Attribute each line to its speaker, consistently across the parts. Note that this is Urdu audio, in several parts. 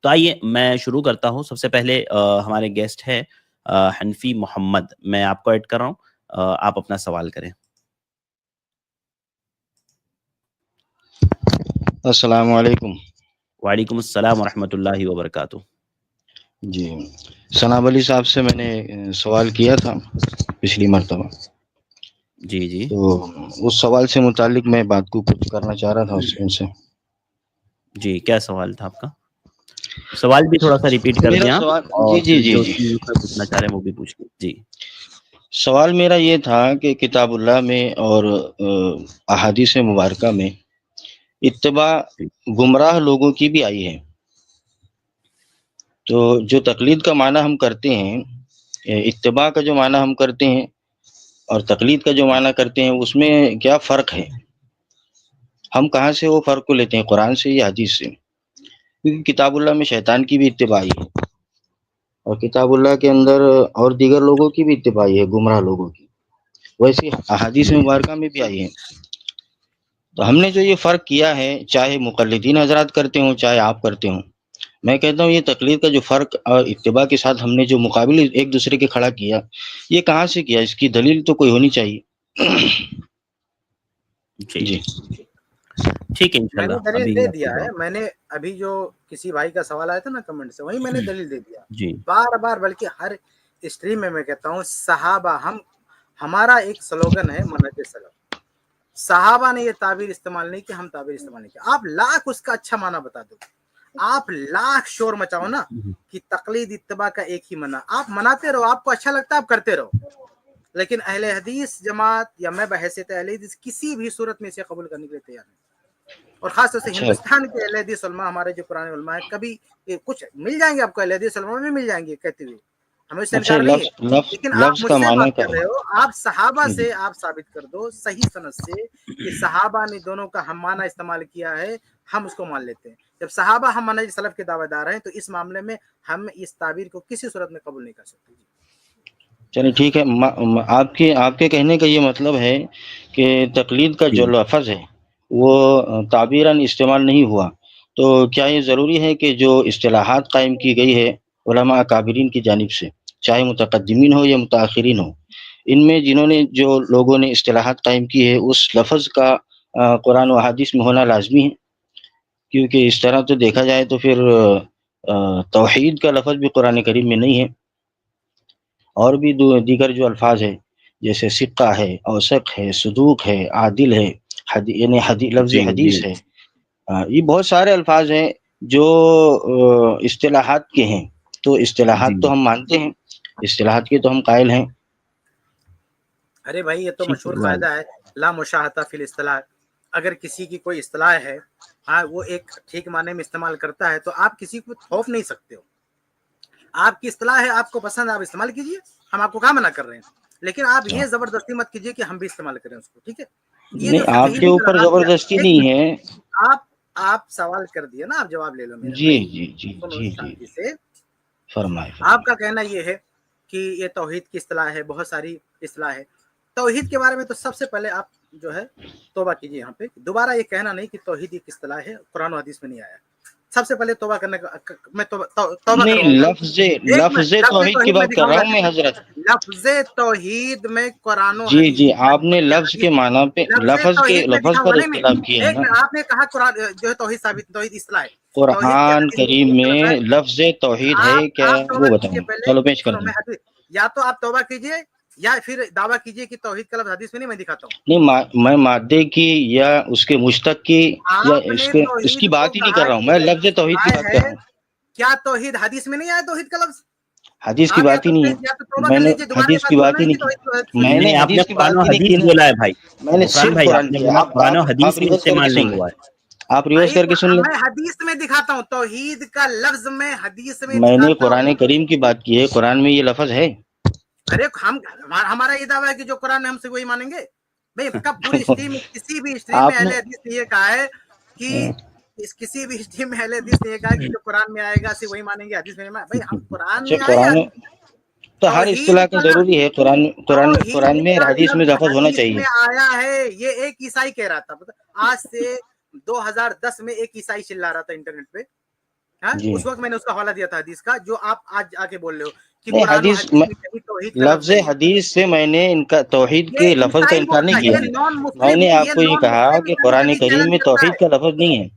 Speaker 1: تو آئیے میں شروع کرتا ہوں. سب سے پہلے ہمارے گیسٹ ہے حنفی محمد. میں آپ کو ایڈ کر رہا ہوں, آپ اپنا سوال کریں.
Speaker 2: السلام علیکم.
Speaker 1: وعلیکم السلام ورحمۃ اللہ وبرکاتہ.
Speaker 2: جی ثناب علی صاحب سے میں نے سوال کیا تھا پچھلی مرتبہ,
Speaker 1: جی جی
Speaker 2: تو اس سوال سے متعلق میں بات کو کچھ کرنا چاہ رہا تھا ان سے.
Speaker 1: جی کیا سوال تھا آپ کا؟ سوال بھی تھوڑا سا ریپیٹ کر
Speaker 2: میرا
Speaker 1: دیں آپ,
Speaker 2: سوال
Speaker 1: اور
Speaker 2: جی جی
Speaker 1: پھر
Speaker 2: جی
Speaker 1: جو
Speaker 2: جی
Speaker 1: چیز پوچھنا چاہ رہے ہیں وہ بھی پوچھ لیں. جی
Speaker 2: سوال میرا یہ تھا کہ کتاب اللہ میں اور احادیث مبارکہ میں اتباع
Speaker 1: جی
Speaker 2: گمراہ لوگوں کی بھی آئی ہے. تو جو تقلید کا معنی ہم کرتے ہیں, اتباع کا جو معنی ہم کرتے ہیں اور تقلید کا جو معنی کرتے ہیں, اس میں کیا فرق ہے؟ ہم کہاں سے وہ فرق کو لیتے ہیں, قرآن سے یا حدیث سے؟ کیونکہ کتاب اللہ میں شیطان کی بھی اتباعی ہے, اور کتاب اللہ کے اندر اور دیگر لوگوں کی بھی اتباعی ہے, گمراہ لوگوں کی. ویسے احادیث
Speaker 1: جی
Speaker 2: مبارکہ میں بھی آئی ہے. تو ہم نے جو یہ فرق کیا ہے, چاہے مقلدین حضرات کرتے ہوں چاہے آپ کرتے ہوں, میں کہتا ہوں یہ تقلید کا جو فرق اور اتباع کے ساتھ ہم نے جو مقابل ایک دوسرے کے کھڑا کیا, یہ کہاں سے کیا؟ اس کی دلیل تو کوئی ہونی چاہیے.
Speaker 1: جی
Speaker 2: جی
Speaker 1: ٹھیک ہے
Speaker 3: میں نے
Speaker 1: انشاءاللہ
Speaker 3: دلیل
Speaker 1: ابھی
Speaker 3: دے
Speaker 1: آپ کو
Speaker 3: دیا ہے.
Speaker 1: جواب.
Speaker 3: میں نے ابھی جو کسی بھائی کا سوال آیا تھا نا کمنٹ سے, وہی میں نے دلیل دے دیا
Speaker 1: جی
Speaker 3: بار بار. بلکہ ہر اسٹریم میں کہتا ہوں صحابہ, ہمارا ایک سلوگن ہے منہج سلف. صحابہ نے یہ تعبیر استعمال نہیں کی, ہم تعبیر استعمال نہیں کی. آپ لاکھ اس کا اچھا معنی بتا دو, آپ لاکھ شور مچاؤ نا کہ تقلید اتباع کا ایک ہی منع, آپ مناتے رہو, آپ کو اچھا لگتا ہے آپ کرتے رہو. لیکن اہل حدیث جماعت یا میں بحیثیت اہل حدیث کسی بھی صورت میں اسے قبول کرنے کے لیے تیار نہیں. اور خاص طور سے
Speaker 2: اچھا
Speaker 3: ہندوستان کے اہل حدیث علماء, ہمارے جو پرانے علماء ہیں, کبھی کچھ مل جائیں گے آپ کو, اہل حدیث علماء بھی مل جائیں گے کہتے ہوئے, ہمیں اس سے
Speaker 2: اچھا
Speaker 3: انکار نہیں ہے. لیکن آپ
Speaker 2: لفظ
Speaker 3: مجھ
Speaker 2: کا
Speaker 3: سے
Speaker 2: معنی
Speaker 3: بات
Speaker 2: کا
Speaker 3: کر رہے ہو, آپ صحابہ
Speaker 2: جی
Speaker 3: سے آپ ثابت کر دو صحیح سند سے کہ صحابہ نے دونوں کا ہم معنی استعمال کیا ہے, ہم اس کو مان لیتے ہیں. جب صحابہ ہم منہج سلف کے دعوے دار ہیں, تو اس معاملے میں ہم اس تعبیر کو کسی صورت میں قبول نہیں کر سکتے.
Speaker 2: چلیے ٹھیک ہے. آپ کے کہنے کا یہ مطلب ہے کہ تقلید کا
Speaker 1: جی
Speaker 2: جو لفظ ہے وہ تعبیراً استعمال نہیں ہوا. تو کیا یہ ضروری ہے کہ جو اصطلاحات قائم کی گئی ہے علماء اکابرین کی جانب سے, چاہے متقدمین ہو یا متاخرین ہو, ان میں جنہوں نے جو لوگوں نے اصطلاحات قائم کی ہے, اس لفظ کا قرآن و حدیث میں ہونا لازمی ہے؟ کیونکہ اس طرح تو دیکھا جائے تو پھر توحید کا لفظ بھی قرآن کریم میں نہیں ہے, اور بھی دیگر جو الفاظ ہیں جیسے سقہ ہے, اوثق ہے, صدوق ہے, عادل ہے, یعنی لفظ
Speaker 1: جی جی
Speaker 2: حدیث ہے. یہ بہت سارے الفاظ ہیں جو اصطلاحات کے ہیں. تو
Speaker 1: جی
Speaker 2: اصطلاحات تو ہم مانتے ہیں, اصطلاحات کے تو ہم قائل ہیں.
Speaker 3: ارے بھائی, یہ تو
Speaker 1: ٹھیک
Speaker 3: مشہور
Speaker 1: ہے.
Speaker 3: قاعدہ ہے, لا مشاہطہ فی الاصطلاح. اگر کسی کی کوئی اصطلاح ہے, ہاں وہ ایک ٹھیک معنی میں استعمال کرتا ہے, تو آپ کسی کو تھوپ نہیں سکتے ہو. آپ کی اصطلاح ہے, آپ کو پسند ہے, آپ استعمال کیجئے, ہم آپ کو کہاں منع کر رہے ہیں. لیکن آپ یہ زبردستی مت کیجیے کہ ہم بھی استعمال کریں اس کو. ٹھیک ہے, یہ جو
Speaker 2: نہیں, آپ
Speaker 3: فقہی
Speaker 2: کے اوپر
Speaker 3: اصطلاحات کیا,
Speaker 2: زبردستی
Speaker 3: ایک
Speaker 2: نہیں
Speaker 3: منٹ,
Speaker 2: ہے.
Speaker 3: آپ سوال کر دیے نا, آپ جواب لے لو میرا
Speaker 2: جی
Speaker 3: بھائی,
Speaker 2: جی جی
Speaker 3: سنو
Speaker 2: جی جی
Speaker 3: شانتی سے.
Speaker 2: فرمائے
Speaker 3: آپ
Speaker 2: فرمائے.
Speaker 3: کا کہنا یہ ہے کہ یہ توحید کی اصطلاح ہے, بہت ساری اصطلاح ہے. توحید کے بارے میں تو سب سے پہلے آپ جو ہے توبہ کیجیے. یہاں پہ دوبارہ یہ کہنا نہیں کہ توحید ایک اصطلاح ہے, قرآن و حدیث میں نہیں آیا. سب سے پہلے توبہ کرنے کا میں توبہ کرواؤں
Speaker 2: نہیں,
Speaker 3: گا. ایک منٹ,
Speaker 2: لفظ
Speaker 3: لفظ
Speaker 2: توحید کی
Speaker 3: توحید میں
Speaker 2: بات کر
Speaker 3: دکھاؤں
Speaker 2: رہا
Speaker 3: گا.
Speaker 2: ہوں میں حضرت.
Speaker 3: لفظ توحید میں قرآن و
Speaker 2: جی
Speaker 3: حدیث
Speaker 2: جی,
Speaker 3: میں
Speaker 2: آپ نے لفظ کے معنی پہ
Speaker 3: لفظ توحید میں
Speaker 2: لفظ
Speaker 3: دکھاؤں گا.
Speaker 2: پر
Speaker 3: نہیں,
Speaker 2: اختلاف کیا ہے
Speaker 3: ایک
Speaker 2: نا.
Speaker 3: منٹ, آپ نے کہا قرآن جو ہے توحید ثابت, توحید اصطلاح ہے. توحید کے
Speaker 2: قرآن
Speaker 3: حدیث
Speaker 2: کریم
Speaker 3: میں
Speaker 2: میں
Speaker 3: ہے.
Speaker 2: لفظ توحید ہے کیا,
Speaker 3: آپ توبہ
Speaker 2: وہ
Speaker 3: کیجیے
Speaker 2: بتائیں.
Speaker 3: پہلے,
Speaker 2: چلو پیش کر
Speaker 3: سنو
Speaker 2: دیں.
Speaker 3: میں حدیث, یا تو آپ توبہ کیجیے یا پھر دعویٰ کیجیے کہ توحید کا لفظ حدیث میں نہیں, میں دکھاتا ہوں.
Speaker 2: نہیں, میں مادے کی یا اس کے مشتق کی یا
Speaker 3: آپ نے
Speaker 2: اس کی
Speaker 3: توحید کو
Speaker 2: بات ہی نہیں کر
Speaker 3: کہا
Speaker 2: رہا ہوں,
Speaker 3: کہ
Speaker 2: میں
Speaker 3: یہ
Speaker 2: لفظ توحید کی
Speaker 3: اصطلاح
Speaker 2: بات کر
Speaker 3: ہے.
Speaker 2: رہا ہوں.
Speaker 3: کیا توحید حدیث میں نہیں آیا توحید کا لفظ؟
Speaker 2: حدیث کی
Speaker 3: آپ
Speaker 2: بات ہی نہیں
Speaker 3: یا تو
Speaker 2: ہے.
Speaker 3: توبہ
Speaker 2: میں
Speaker 3: کر
Speaker 2: نے
Speaker 3: لیجیے, دوبارہ یہ
Speaker 2: حدیث کی
Speaker 3: بات
Speaker 2: بات
Speaker 3: بولنا
Speaker 2: ہی
Speaker 3: ہے
Speaker 2: نہیں
Speaker 3: کہ
Speaker 2: کی.
Speaker 3: توحید
Speaker 2: میں
Speaker 1: نہیں
Speaker 2: نے
Speaker 1: نہیں, آپ نے
Speaker 2: حدیث کی
Speaker 1: قرآن و
Speaker 2: بات ہی نہیں کی
Speaker 1: حدیث
Speaker 2: نا.
Speaker 1: بولا ہے بھائی.
Speaker 2: میں نے
Speaker 1: غفران
Speaker 2: صرف
Speaker 1: بھائی آپ
Speaker 2: قرآن
Speaker 1: نے
Speaker 2: کیا.
Speaker 1: بولا قرآن و
Speaker 2: آپ
Speaker 1: حدیث میں
Speaker 2: ریورس کر کے
Speaker 1: استعمال
Speaker 2: سن
Speaker 1: نہیں
Speaker 2: لیں.
Speaker 1: ہوا ہے.
Speaker 2: آپ ریورس
Speaker 3: بھائی
Speaker 2: کر کے سن لیں.
Speaker 3: میں حدیث میں دکھاتا ہوں, توحید کا لفظ میں حدیث میں
Speaker 2: میں نے
Speaker 3: دکھاتا
Speaker 2: قرآن
Speaker 3: ہوں.
Speaker 2: کریم کی بات کی ہے, قرآن میں یہ لفظ ہے.
Speaker 3: ارے ہمارا یہ دعویٰ ہے کہ جو قرآن ہے ہم سے وہی مانیں گے. بھائی کب پوری اسٹریم, کسی بھی اسٹریم میں
Speaker 2: آپ
Speaker 3: اہل
Speaker 2: نے
Speaker 3: حدیث نے یہ کہا ہے کہ کسی بھی اسٹریم میں اہل حدیث نے یہ کہا کہ جو قرآن میں آئے گا صرف وہی مانیں گے, حدیث میں نہیں. بھائی ہم قرآن
Speaker 2: اچھا,
Speaker 3: میں آئے
Speaker 2: قرآن
Speaker 3: حدیث میں,
Speaker 2: تو ہر
Speaker 3: توحید
Speaker 2: اصطلاح کا
Speaker 3: کا لفظ,
Speaker 2: ضروری ہے.
Speaker 3: توحید
Speaker 2: قرآن میں
Speaker 3: کا
Speaker 2: حدیث میں
Speaker 3: لفظ
Speaker 2: لفظ ہونا
Speaker 3: حدیث
Speaker 2: چاہیے.
Speaker 3: میں آیا ہے. یہ ایک عیسائی کہہ رہا تھا, آج سے 2010 میں ایک عیسائی چلا رہا تھا انٹرنیٹ پہ
Speaker 2: جی
Speaker 3: اس وقت میں نے اس کا حوالہ دیا تھا حدیث کا جو آپ آج آ کے بول رہے ہو کہ
Speaker 2: نہیں،
Speaker 3: قرآن و
Speaker 2: حدیث
Speaker 3: حدیث میں کہیں توحید کا لفظ
Speaker 2: لفظ
Speaker 3: نہیں ہے.
Speaker 2: حدیث سے میں نے ان کا توحید
Speaker 3: یہ
Speaker 2: کے لفظ کا
Speaker 3: عیسائی
Speaker 2: انکار
Speaker 3: بولتا
Speaker 2: نہیں
Speaker 3: ہے،
Speaker 2: کیا
Speaker 3: یہ
Speaker 2: ہے.
Speaker 3: نان
Speaker 2: میں
Speaker 3: مسلم
Speaker 2: نے آپ
Speaker 3: یہ
Speaker 2: کو یہ
Speaker 3: نان
Speaker 2: کہا
Speaker 3: مسلم
Speaker 2: کہ
Speaker 3: کبھی
Speaker 2: قرآن
Speaker 3: کبھی
Speaker 2: کریم
Speaker 3: چیلنج
Speaker 2: میں
Speaker 3: کرتا
Speaker 2: توحید
Speaker 3: ہے.
Speaker 2: کا لفظ نہیں ہے.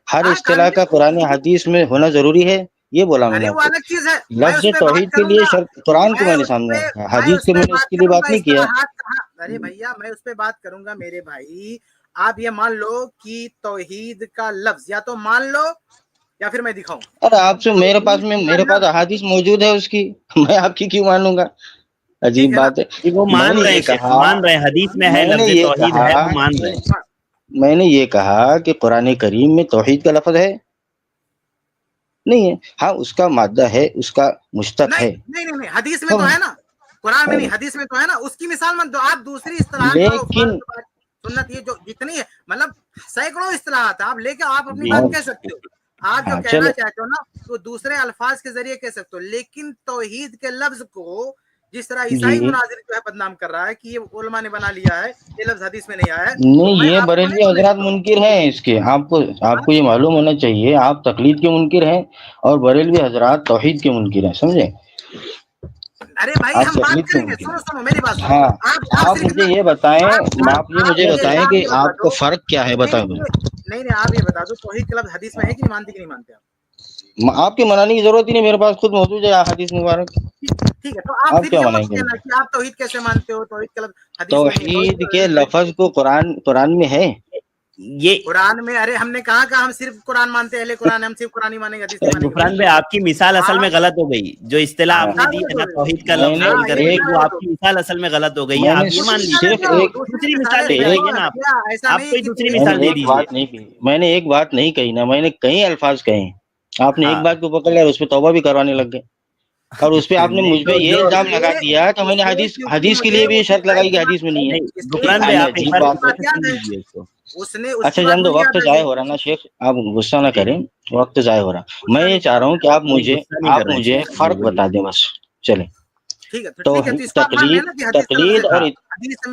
Speaker 2: ہر
Speaker 3: ہاں
Speaker 2: اصطلاح کا قرآن حدیث میں ہونا ضروری ہے، یہ بولا میں نے
Speaker 3: ارے
Speaker 2: آپ
Speaker 3: وہ
Speaker 2: کو.
Speaker 3: الگ چیز ہے، میں
Speaker 2: لفظ
Speaker 3: اس پہ بات
Speaker 2: توحید کے
Speaker 3: کروں
Speaker 2: لیے
Speaker 3: گا.
Speaker 2: شرط قرآن کو
Speaker 3: میں
Speaker 2: میں نے
Speaker 3: اس
Speaker 2: سامنے
Speaker 3: پہ
Speaker 2: رکھا ہے،
Speaker 3: میں
Speaker 2: حدیث
Speaker 3: اس
Speaker 2: کے
Speaker 3: پہ
Speaker 2: میں نے اس
Speaker 3: بات
Speaker 2: کے لیے
Speaker 3: کروں
Speaker 2: بات
Speaker 3: گا
Speaker 2: نہیں کیا.
Speaker 3: اصطلاحات کہاں. ارے بھیا میں اس پہ بات کروں گا میرے بھائی. آپ یہ مان لو کہ توحید کا لفظ یا تو مان لو یا پھر میں دکھاؤں.
Speaker 2: ارے آپ سے میرے
Speaker 3: توحید کا
Speaker 2: میرے پاس
Speaker 3: لفظ
Speaker 2: احادیث موجود ہے اس کی، میں آپ کی کیوں مانوں گا؟
Speaker 3: ٹھیک
Speaker 2: عجیب
Speaker 3: ہے نا.
Speaker 2: بات ہے.
Speaker 1: کہ وہ
Speaker 2: میں
Speaker 1: مان
Speaker 2: نے
Speaker 1: رہے
Speaker 2: یہ
Speaker 1: ہیں شیخ،
Speaker 2: کہا
Speaker 1: مان رہے ہیں حدیث میں ہے
Speaker 2: میں نے
Speaker 1: لفظ
Speaker 2: یہ
Speaker 1: توحید
Speaker 2: کہا
Speaker 1: ہے، وہ مان رہے ہیں.
Speaker 2: میں نے یہ کہا کہ قرآن کریم میں توحید کا لفظ ہے نہیں ہے. ہاں اس کا مادہ ہے، اس کا مشتق
Speaker 3: نہیں
Speaker 2: ہے.
Speaker 3: نہیں نہیں نہیں، حدیث میں تو ہے نا، قرآن میں نہیں حدیث میں تو ہے نا. اس کی مثال مت دو آپ. دوسری اصطلاحات جو
Speaker 2: لیکن
Speaker 3: فرض سنت یہ جو جتنی ہے مطلب سینکڑوں اصطلاحات آپ لے کے آپ اپنی
Speaker 1: جی
Speaker 3: بات کہہ سکتے ہو. آپ جو
Speaker 2: ہاں
Speaker 3: کہنا
Speaker 2: چلے
Speaker 3: چاہتے ہو نا وہ دوسرے الفاظ کے ذریعے کہہ سکتے ہو، لیکن توحید کے لفظ کو جس طرح عیسائی
Speaker 2: جی
Speaker 3: مناظر جو ہے بدنام کر رہا ہے کہ یہ علماء نے بنا لیا ہے، یہ لفظ حدیث میں نہیں آیا ہے، تو
Speaker 2: نہیں،
Speaker 3: میں
Speaker 2: یہ
Speaker 3: آپ کو نہیں
Speaker 2: بریلوی
Speaker 3: سمجھ
Speaker 2: حضرات
Speaker 3: سکتا ہوں.
Speaker 2: منکر ہیں اس کے. آپ
Speaker 3: ہاں؟
Speaker 2: کو یہ معلوم ہونا چاہیے، آپ تقلید کے منکر ہیں اور بریلوی حضرات توحید کے منکر ہیں، سمجھے؟
Speaker 3: ارے بھائی
Speaker 2: آپ
Speaker 3: ہم بات
Speaker 2: تقلید کے
Speaker 3: کریں گے،
Speaker 2: منکر
Speaker 3: سنو
Speaker 2: ہیں.
Speaker 3: سنو میری بات سنو.
Speaker 2: ہاں
Speaker 3: آپ
Speaker 2: آپ
Speaker 3: صرف
Speaker 2: مجھے
Speaker 3: اتنا
Speaker 2: یہ بتائیں، آپ یہ مجھے بتائیں
Speaker 3: آپ
Speaker 2: کہ
Speaker 3: یہ بتا
Speaker 2: آپ کو
Speaker 3: دو.
Speaker 2: فرق کیا ہے،
Speaker 3: نہیں
Speaker 2: بتائیں
Speaker 3: نہیں
Speaker 2: مجھے.
Speaker 3: نہیں نہیں، آپ یہ بتا دو توحید کا لفظ حدیث میں ہے کہ نہیں مانتے کہ نہیں مانتے آپ.
Speaker 2: آپ کے منانے کی ضرورت ہی نہیں، میرے پاس خود موجود ہے حدیث مبارک.
Speaker 3: ٹھیک ہے، تو آپ پھر
Speaker 2: کیا
Speaker 3: یہ
Speaker 2: منائیں
Speaker 3: مت
Speaker 2: گے
Speaker 3: کہنا
Speaker 2: مجھے؟
Speaker 3: کہ آپ توحید کیسے مانتے ہو، توحید کا لفظ حدیث میں نہیں ہے.
Speaker 2: توحید کے لفظ کو قرآن میں ہے.
Speaker 1: یہ
Speaker 3: قرآن میں ارے ہم نے کہا کہ ہم صرف قرآن مانتے ہیں، اہل قرآن ہم صرف قرآن ہی مانیں گے، حدیث نہیں مانیں گے
Speaker 1: غفران
Speaker 3: بھائی.
Speaker 1: بھائی آپ کی مثال اصل میں
Speaker 3: آپ
Speaker 1: غلط ہو گئی. جو اصطلاح
Speaker 3: آپ
Speaker 1: آپ نے
Speaker 3: مثال
Speaker 1: دی
Speaker 3: غلط
Speaker 1: ہے
Speaker 3: ہو
Speaker 1: نا
Speaker 3: رہی
Speaker 1: توحید کا
Speaker 3: ہے.
Speaker 2: میں
Speaker 1: لفظ
Speaker 2: نے
Speaker 3: ہاں
Speaker 1: مان کر
Speaker 3: یہ
Speaker 1: کے،
Speaker 3: مثال
Speaker 1: وہ
Speaker 3: غلط
Speaker 1: آپ
Speaker 3: ہو
Speaker 1: کی مثال اصل میں غلط ہو گئی ہے.
Speaker 2: میں نے
Speaker 1: آپ یہ مان
Speaker 3: دوسری مثالیں
Speaker 1: لیجیے.
Speaker 2: صرف
Speaker 3: دو،
Speaker 2: ایک
Speaker 3: دوسری
Speaker 1: دوسری مثال
Speaker 3: مثالیں
Speaker 1: دے
Speaker 3: دو.
Speaker 1: دیجیے نا آپ.
Speaker 3: کیا ایسا
Speaker 1: آپ
Speaker 3: نہیں
Speaker 1: کوئی
Speaker 3: کہ
Speaker 1: دوسری
Speaker 3: پوری
Speaker 2: میں نے
Speaker 1: مثال دے
Speaker 2: ایک
Speaker 1: دیجیے.
Speaker 2: بات نہیں کی، میں نے ایک بات نہیں کہی نا، میں نے کئی الفاظ کہے ہیں. آپ نے ایک
Speaker 1: ہاں
Speaker 2: بات کو پکڑ لیا اور اس پہ توبہ بھی کروانے لگ گئے. اور اس پہ آپ نے
Speaker 1: نہیں
Speaker 2: مجھ پہ
Speaker 1: تو
Speaker 2: یہ
Speaker 1: جو
Speaker 2: الزام لگا دیا کہ میں نے
Speaker 3: اس لیے کیونکہ
Speaker 2: حدیث کے
Speaker 3: مجھے
Speaker 2: لیے بھی یہ
Speaker 3: اس کی
Speaker 2: شرط لگائی کہ حدیث میں نہیں ہے.
Speaker 1: نہیں
Speaker 3: اس کی
Speaker 1: غفران بھائی
Speaker 2: یہ
Speaker 1: آپ ایک
Speaker 2: عجیب
Speaker 1: بار
Speaker 3: اس کی
Speaker 2: بات ہے.
Speaker 1: اچھے
Speaker 3: بات
Speaker 1: سے
Speaker 3: یاد
Speaker 1: سن
Speaker 3: ہے،
Speaker 1: لیجیے اس کو.
Speaker 3: اس کی
Speaker 2: اچھا
Speaker 3: بات
Speaker 2: جان دو،
Speaker 3: مجھے
Speaker 2: وقت
Speaker 3: یاد ہے
Speaker 2: ضائع
Speaker 3: جو
Speaker 2: ہو رہا نا شیخ، آپ غصہ نہ
Speaker 1: جی
Speaker 2: کریں، وقت ضائع ہو رہا. میں
Speaker 3: غصہ
Speaker 2: یہ
Speaker 3: نہیں کر
Speaker 2: چاہ
Speaker 3: رہا
Speaker 2: رہا
Speaker 3: ہوں.
Speaker 2: ہوں کہ
Speaker 1: نہیں غصہ نہیں کر
Speaker 2: آپ
Speaker 1: رہے ہیں
Speaker 2: مجھے
Speaker 1: شیخ جی،
Speaker 2: فرق
Speaker 1: بولیے.
Speaker 2: بتا دیں بس. چلیں.
Speaker 3: ٹھیک ہے
Speaker 2: تو
Speaker 3: ٹھیک ہے، تو اس کو آپ مان رہے ہیں نا کہ حدیث کا لفظ
Speaker 2: تقلید
Speaker 3: ہے.
Speaker 2: اور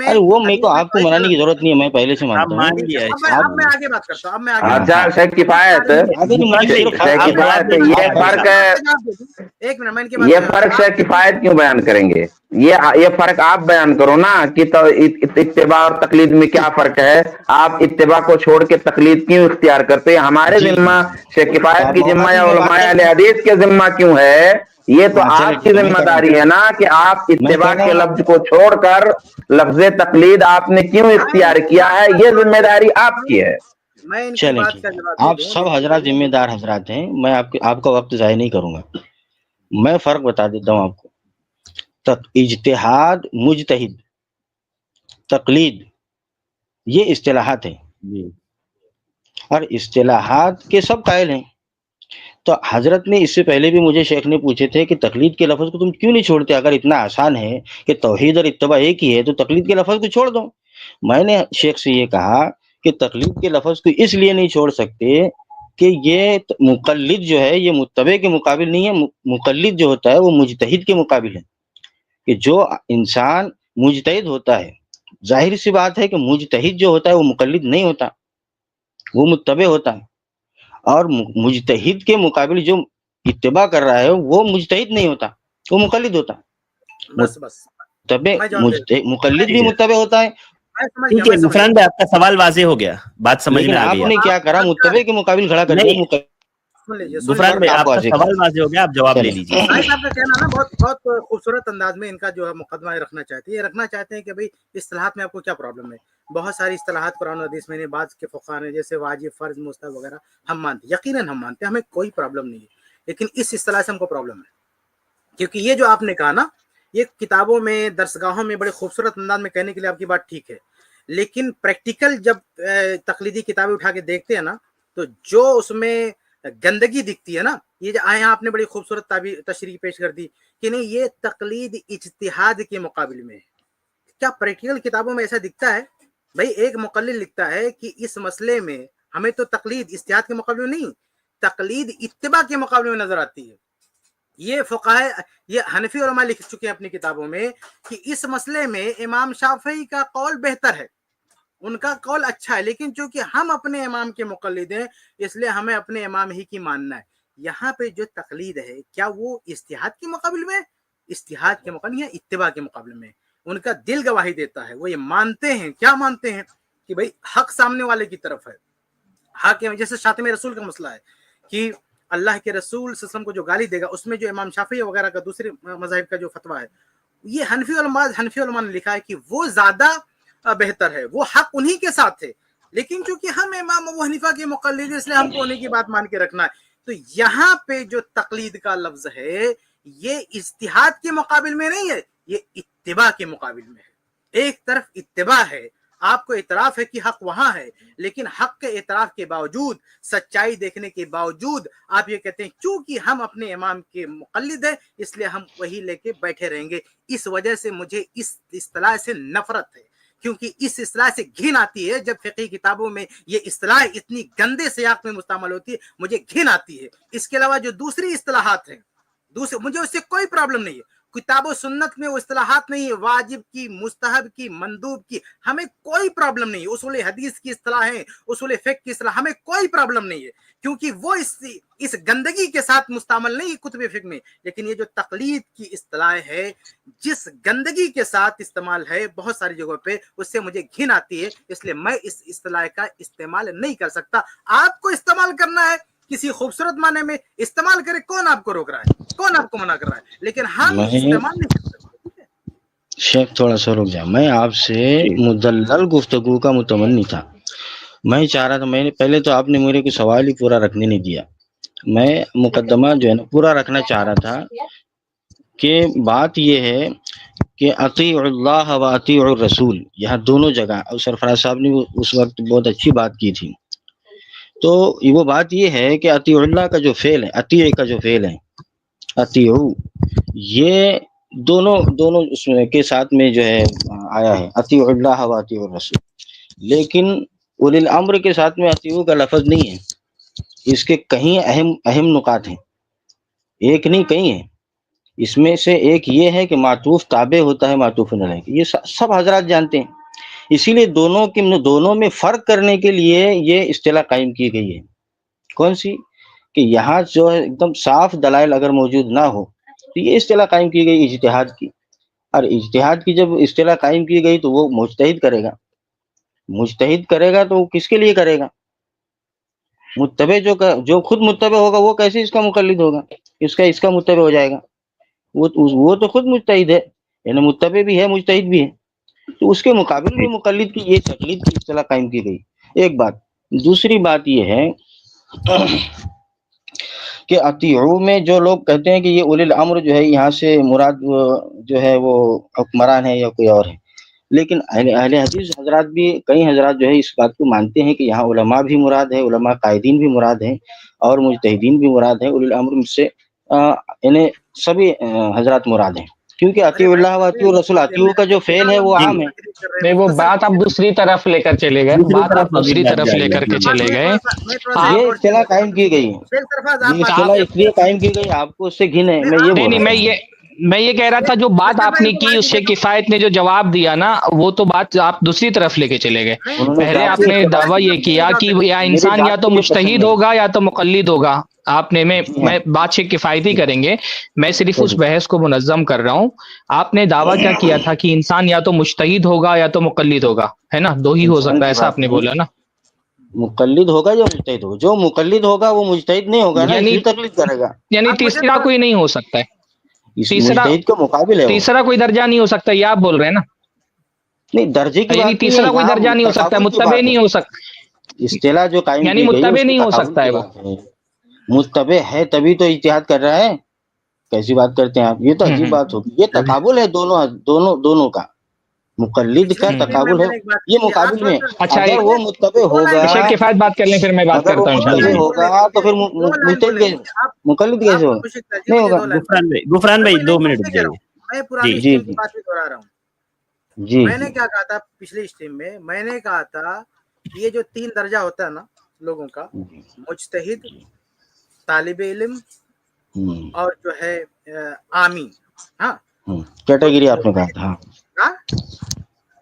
Speaker 2: ارے وہ میرے کو آپ کو
Speaker 3: توحید کا
Speaker 2: منانے کی
Speaker 3: لفظ ہے.
Speaker 2: ضرورت نہیں ہے، میں پہلے سے
Speaker 1: آپ
Speaker 2: مانتا
Speaker 1: مان
Speaker 2: ہوں.
Speaker 1: لیا ہے
Speaker 3: اب
Speaker 1: شیخ
Speaker 2: آپ
Speaker 3: میں
Speaker 1: جی.
Speaker 3: آگے بات کرتا ہوں، اب میں آگے بات
Speaker 2: ہاں
Speaker 4: اچھا شیخ کفایت،
Speaker 2: آگے نہیں،
Speaker 1: غفران
Speaker 2: مجھے
Speaker 1: بھائی
Speaker 2: صرف
Speaker 4: شیخ
Speaker 1: آپ
Speaker 2: آپ
Speaker 1: جواب
Speaker 4: کفایت،
Speaker 1: دے دیجیے
Speaker 4: یہ
Speaker 1: نا بھائی
Speaker 4: فرق
Speaker 1: صاحب.
Speaker 4: ہے،
Speaker 3: ایک منٹ میں ان کی بات
Speaker 4: یہ
Speaker 3: سنو.
Speaker 4: فرق
Speaker 3: آپ
Speaker 4: شیخ کفایت کیوں بیان کریں گے؟ یہ فرق آپ بیان کرو نا کہ اتباع اور تقلید میں کیا فرق ہے. آپ اتباع کو چھوڑ کے تقلید کیوں اختیار کرتے ہیں؟ ہمارے
Speaker 2: جی
Speaker 4: ذمہ شیخ کفایت کی ذمہ
Speaker 2: تابعی
Speaker 4: یا
Speaker 2: میں بات
Speaker 4: علماء
Speaker 2: کر
Speaker 4: اہل
Speaker 2: رہا ہوں.
Speaker 4: حدیث کے ذمہ کیوں ہے؟ یہ تو
Speaker 2: ہاں چلے
Speaker 4: آپ کی
Speaker 2: ٹھیک ہے، میں
Speaker 4: ذمہ
Speaker 2: کہہ رہا
Speaker 4: داری ہے
Speaker 2: ہوں،
Speaker 4: نا کہ آپ
Speaker 2: میں
Speaker 4: اتباع
Speaker 2: کہہ رہا
Speaker 4: کے
Speaker 2: ہوں.
Speaker 4: لفظ کو چھوڑ کر لفظ تقلید آپ نے کیوں
Speaker 3: میں ان
Speaker 4: اختیار
Speaker 3: کی
Speaker 4: کیا
Speaker 3: بات
Speaker 4: ہے،
Speaker 3: کا
Speaker 4: یہ
Speaker 3: جواب
Speaker 4: ذمہ
Speaker 3: دے
Speaker 4: داری آپ
Speaker 3: دوں.
Speaker 4: کی ہے.
Speaker 3: میں ان کی
Speaker 2: چلیں
Speaker 3: بات
Speaker 2: ٹھیک
Speaker 3: کا
Speaker 2: ہے.
Speaker 3: جواب دے
Speaker 2: آپ
Speaker 3: دوں
Speaker 2: سب
Speaker 3: دیکھیے
Speaker 2: حضرات ذمہ دار حضرات ہیں، میں آپ کا وقت ضائع نہیں کروں گا. میں فرق بتا دیتا ہوں آپ کو. اجتہاد، مجتہد، تقلید، یہ اصطلاحات ہیں
Speaker 1: جی
Speaker 2: اور اصطلاحات کے سب قائل ہیں. تو حضرت نے اس سے پہلے بھی مجھے شیخ نے پوچھے تھے کہ تقلید کے لفظ کو تم کیوں نہیں چھوڑتے؟ اگر اتنا آسان ہے کہ توحید اور اتباع ایک ہی ہے تو تقلید کے لفظ کو چھوڑ دو. میں نے شیخ سے یہ کہا کہ تقلید کے لفظ کو اس لیے نہیں چھوڑ سکتے کہ یہ مقلد جو ہے یہ متبع کے مقابل نہیں ہے. مقلد جو ہوتا ہے وہ مجتہد کے مقابل ہے. کہ جو انسان مجتہد ہوتا ہے، ظاہر سی بات ہے کہ مجتہد جو ہوتا ہے وہ مقلد نہیں ہوتا، وہ متبع ہوتا ہے. اور مجتہد کے مقابل جو اتباع کر رہا ہے وہ مجتہد نہیں ہوتا، وہ مقلد ہوتا.
Speaker 3: بس بس
Speaker 2: متبع
Speaker 3: میں جواب دے دیتا
Speaker 2: مقلد بھی
Speaker 1: ٹھیک ہے
Speaker 2: متبع ہوتا ہے.
Speaker 3: میں سمجھ گیا
Speaker 1: ٹھیک ہے
Speaker 3: میں سمجھ
Speaker 1: غفران
Speaker 3: گیا.
Speaker 1: بھائی آپ کا سوال واضح ہو گیا، بات سمجھ
Speaker 2: لیکن
Speaker 1: میں آ
Speaker 2: آپ
Speaker 1: گئی.
Speaker 2: نے
Speaker 1: آپ
Speaker 2: کیا کرا،
Speaker 3: بات
Speaker 2: متبع کے مقابل کھڑا کر دیا
Speaker 1: نہیں
Speaker 3: سن
Speaker 1: غفران
Speaker 3: لیجیے
Speaker 1: بھائی
Speaker 2: فرق
Speaker 1: آپ کا
Speaker 2: واضح
Speaker 1: سوال
Speaker 2: کرا.
Speaker 1: واضح ہو گیا، آپ جواب لے
Speaker 2: چلیں.
Speaker 1: لیجیے.
Speaker 3: بھائی صاحب کا کہنا نا بہت بہت خوبصورت انداز میں ان کا جو ہے مقدمہ رکھنا چاہتے ہیں. یہ رکھنا چاہتے ہیں کہ بھئی اصطلاحات میں آپ کو کیا پرابلم ہے. بہت ساری اصطلاحات قرآن و حدیث میں نے بعض کے فقہا نے جیسے واجب، فرض، مستحب وغیرہ ہم مانتے، یقیناً ہم مانتے ہیں، ہمیں کوئی پرابلم نہیں ہے. لیکن اس اصطلاح سے ہم کو پرابلم ہے کیونکہ یہ جو آپ نے کہا نا یہ کتابوں میں درسگاہوں میں بڑے خوبصورت انداز میں کہنے کے لیے آپ کی بات ٹھیک ہے، لیکن پریکٹیکل جب تقلیدی کتابیں اٹھا کے دیکھتے ہیں نا تو جو اس میں گندگی دکھتی ہے نا، یہ جو آئے آپ نے بڑی خوبصورت تشریح پیش کر دی کہ نہیں یہ تقلید اجتہاد کے مقابل میں ہے. کیا پریکٹیکل کتابوں میں ایسا دکھتا ہے؟ بھائی ایک مقلد لکھتا ہے کہ اس مسئلے میں ہمیں تو تقلید اجتہاد کے مقابلے میں نہیں، تقلید اتباع کے مقابلے میں نظر آتی ہے. یہ فقہائے، یہ حنفی علماء لکھ چکے ہیں اپنی کتابوں میں کہ اس مسئلے میں امام شافعی کا قول بہتر ہے، ان کا قول اچھا ہے، لیکن چونکہ ہم اپنے امام کے مقلد ہیں اس لیے ہمیں اپنے امام ہی کی ماننا ہے. یہاں پہ جو تقلید ہے کیا وہ اجتہاد کے مقابل میں، اجتہاد کے مقابل یا اتباع کے مقابل میں؟ ان کا دل گواہی دیتا ہے، وہ یہ مانتے ہیں، کیا مانتے ہیں کہ بھائی حق سامنے والے کی طرف ہے، حق ہے. جیسے شاتم رسول کا مسئلہ ہے کہ اللہ کے رسول صلی اللہ علیہ وسلم کو جو گالی دے گا، اس میں جو امام شافعی وغیرہ کا دوسرے مذاہب کا جو فتویٰ ہے، یہ حنفی علماء نے لکھا ہے کہ وہ زیادہ بہتر ہے، وہ حق انہی کے ساتھ ہے، لیکن چونکہ ہم امام ابو حنیفہ کے مقلد ہیں اس لیے ہم کو انہی کی بات مان کے رکھنا ہے. تو یہاں پہ جو تقلید کا لفظ ہے یہ اجتہاد کے مقابل میں نہیں ہے، یہ اتباع کے مقابل میں ہے. ایک طرف اتباع ہے، آپ کو اعتراف ہے کہ حق وہاں ہے، لیکن حق کے اعتراف کے باوجود، سچائی دیکھنے کے باوجود آپ یہ کہتے ہیں چونکہ ہم اپنے امام کے مقلد ہیں اس لیے ہم وہی لے کے بیٹھے رہیں گے. اس وجہ سے مجھے اس اصطلاح سے نفرت ہے، کیونکہ اس اصطلاح سے گھن آتی ہے. جب فقہی کتابوں میں یہ اصطلاح اتنی گندے سیاق میں مستعمل ہوتی ہے مجھے گھن آتی ہے. اس کے علاوہ جو دوسری اصطلاحات ہیں مجھے اس سے کوئی پرابلم نہیں ہے. کتاب و سنت میں وہ اصطلاحات نہیں ہے، واجب کی، مستحب کی، مندوب کی، ہمیں کوئی پرابلم نہیں ہے. اصول حدیث کی اصطلاحیں، اصول فقہ کی اصطلاح، ہمیں کوئی پرابلم نہیں ہے، کیونکہ وہ اس گندگی کے ساتھ مستعمل نہیں ہے کتب فقہ میں. لیکن یہ جو تقلید کی اصطلاح ہے جس گندگی کے ساتھ استعمال ہے بہت ساری جگہوں پہ، اس سے مجھے گھن آتی ہے، اس لیے میں اس اصطلاح کا استعمال نہیں کر سکتا. آپ کو استعمال کرنا ہے کسی خوبصورت معنی میں استعمال کرے، کون آپ کو روک رہا ہے، کون آپ کو منع کر رہا ہے، لیکن ہم
Speaker 2: میں
Speaker 3: استعمال نہیں کر سکتے.
Speaker 2: شیخ تھوڑا سا رک جائیں، میں آپ سے مدلل گفتگو کا متمنی تھا. میں چاہ رہا تھا، میں نے پہلے تو آپ نے میرے کو سوال ہی پورا رکھنے نہیں دیا. میں مقدمہ جو ہے نا پورا رکھنا چاہ رہا تھا کہ بات یہ ہے کہ اطیع اللہ و اطیع الرسول، یہاں دونوں جگہ، اور سرفراز صاحب نے اس وقت بہت اچھی بات کی تھی. تو وہ بات یہ ہے کہ اطیع اللہ کا جو فعل ہے، اطیع کا جو فعل ہے، اطیعو، یہ دونوں اس میں کے ساتھ میں جو ہے آیا ہے، اطیع اللہ و اطیع الرسول. لیکن اولی الامر کے ساتھ میں اطیعو کا لفظ نہیں ہے. اس کے کہیں اہم نکات ہیں، ایک نہیں کئی ہیں. اس میں سے ایک یہ ہے کہ معطوف تابع ہوتا ہے معطوف علیہ، یہ سب حضرات جانتے ہیں. اسی لیے دونوں میں فرق کرنے کے لیے یہ اصطلاح قائم کی گئی ہے. کون سی؟ کہ یہاں جو ہے ایک دم صاف دلائل اگر موجود نہ ہو تو یہ اصطلاح قائم کی گئی اجتہاد کی. اور اجتہاد کی جب اصطلاح قائم کی گئی تو وہ مجتہد کرے گا تو وہ کس کے لیے کرے گا؟ متبع جو خود متبع ہوگا وہ کیسے اس کا مقلد ہوگا، اس کا متبع ہو جائے گا؟ وہ تو خود مجتہد ہے، یعنی متبع بھی ہے مجتہد بھی ہے. تو اس کے مقابل میں مقلد کی یہ تقلید کی اصطلاح قائم کی گئی. ایک بات. دوسری بات یہ ہے کہ اطیعو میں جو لوگ کہتے ہیں کہ یہ اولی الامر جو ہے یہاں سے مراد جو ہے وہ حکمران ہے یا کوئی اور ہے، لیکن اہل حدیث حضرات بھی، کئی حضرات جو ہے اس بات کو مانتے ہیں کہ یہاں علماء بھی مراد ہے، علماء قائدین بھی مراد ہیں، اور مجتہدین بھی مراد ہیں. اولی الامر سے یعنی سبھی حضرات مراد ہیں، کیونکہ اطیع اللہ و اطیع الرسول، اطیع کا جو فعل ہے وہ عام ہے.
Speaker 5: نہیں، وہ بات آپ دوسری طرف لے کر چلے گئے، بات آپ دوسری طرف لے کر کے چلے گئے.
Speaker 2: یہ اصطلاح قائم کی گئی ہے، یہ اصطلاح اس لیے قائم کی گئی، آپ کو اس سے گھن ہے، میں یہ بول رہا ہوں.
Speaker 5: میں یہ کہہ رہا تھا جو بات آپ نے کی اس سے کفایت نے جو جواب دیا نا، وہ تو بات آپ دوسری طرف لے کے چلے گئے. پہلے آپ نے دعویٰ یہ کیا کہ یا انسان یا تو مجتہد ہوگا یا تو مقلد ہوگا. آپ نے میں بات سے کفایتی کریں گے، میں صرف اس بحث کو منظم کر رہا ہوں. آپ نے دعویٰ کیا کیا تھا کہ انسان یا تو مجتہد ہوگا یا تو مقلد ہوگا، ہے نا؟ دو ہی ہو سکتا ہے، ایسا آپ نے بولا نا.
Speaker 2: مقلد ہوگا یا مجتہد ہوگا؟ جو مقلد ہوگا وہ مجتہد نہیں ہوگا نا، اس لیے تقلید کرے گا.
Speaker 5: یعنی تیسرا کوئی نہیں ہو سکتا ہے،
Speaker 2: اس مجتہد کا مقابل ہے وہ.
Speaker 5: تیسرا کوئی درجہ نہیں ہو سکتا، یہ آپ بول رہے ہیں نا؟
Speaker 2: نہیں، درجے کی
Speaker 5: یعنی
Speaker 2: بات
Speaker 5: تیسرا کوئی درجہ نہیں ہو سکتا، متبع نہیں ہو سکتا،
Speaker 2: اصطلاح جو قائم
Speaker 5: یعنی
Speaker 2: کی گئی
Speaker 5: متبع نہیں ہو سکتا ہے وہ.
Speaker 2: متبع ہے تبھی تو اجتہاد کر رہا ہے. کیسی بات کرتے ہیں آپ؟ یہ تو عجیب بات ہوگی. یہ تقابل ہے دونوں کا، مقلد کا تقابل ہے یہ مقابل میں. اگر وہ متبع ہوگا،
Speaker 5: شیخ کفایت بات کر لیں پھر میں بات
Speaker 2: اگر وہ
Speaker 5: کرتا ہوں
Speaker 2: متبع
Speaker 5: انشاءاللہ.
Speaker 2: ہوگا تو پھر مجتہد کیسے، مقلد کیسے ہوگا؟ نہیں ہوگا.
Speaker 1: غفران بھائی 2 منٹ رک جائیے.
Speaker 3: میں پرانی اسٹریم کی بات بھی دہرا رہا ہوں. میں نے کیا کہا تھا پچھلی اسٹریم میں نے کہا تھا یہ جو 3 درجہ ہوتا ہے نا لوگوں کا، مجتہد، طالب علم اور جو ہے عامی. ہاں،
Speaker 2: کیٹیگری آپ نے کہا تھا.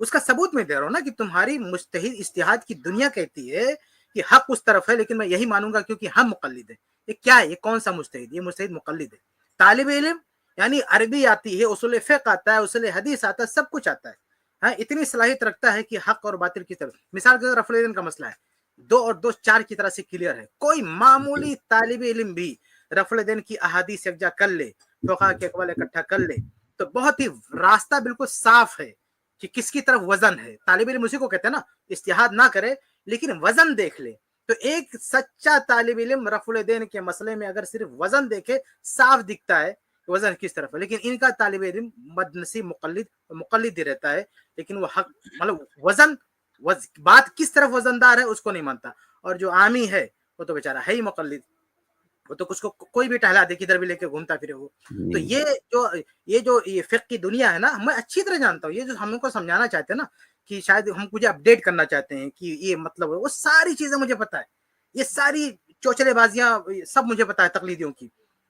Speaker 3: اس کا ثبوت میں دے رہا ہوں نا کہ تمہاری مجتہد اجتہاد کی دنیا کہتی ہے کہ حق اس طرف ہے، لیکن میں یہی مانوں گا کیونکہ ہم مقلد ہیں. یہ کیا ہے؟ یہ کون سا مجتہد؟ یہ مجتہد مقلد ہے. طالب علم یعنی عربی آتی ہے، اصول فقہ آتا ہے، اصول حدیث آتا ہے، سب کچھ آتا ہے، ہاں اتنی صلاحیت رکھتا ہے کہ حق اور باطل کی طرف. مثال کے طور رفع الدین کا مسئلہ ہے 2 اور 2 4 کی طرح سے کلیئر ہے. کوئی معمولی طالب علم بھی رفع الدین کی احادیث یکجا کر لے، فقہ کے اقوال اکٹھا کر لے، تو بہت ہی راستہ بالکل صاف ہے کہ کس کی طرف وزن ہے. طالب علم اسی کو کہتے ہیں نا، اجتہاد نہ کرے لیکن وزن دیکھ لے. تو ایک سچا طالب علم رفع الدین کے مسئلے میں اگر صرف وزن دیکھے صاف دکھتا ہے کہ وزن کس طرف ہے. لیکن ان کا طالب علم بدنصیب مقلد ہی رہتا ہے، لیکن وہ حق مطلب وزن بات کس طرف وزندار ہے اس کو نہیں مانتا. اور جو عامی ہے وہ تو بیچارہ ہے ہی مقلد، وہ تو کچھ کو کوئی بھی ٹہلا دے کدھر بھی لے کے گھومتا پھرے وہ. تو یہ فقہ کی دنیا ہے نا، میں اچھی طرح جانتا ہوں. یہ جو ہم کو سمجھانا چاہتے ہیں نا کہ شاید ہم مجھے اپڈیٹ کرنا چاہتے ہیں کہ یہ مطلب ہے، وہ ساری چیزیں مجھے پتا ہے. یہ ساری چوچلے بازیاں سب مجھے پتا ہے تقلیدیوں کی،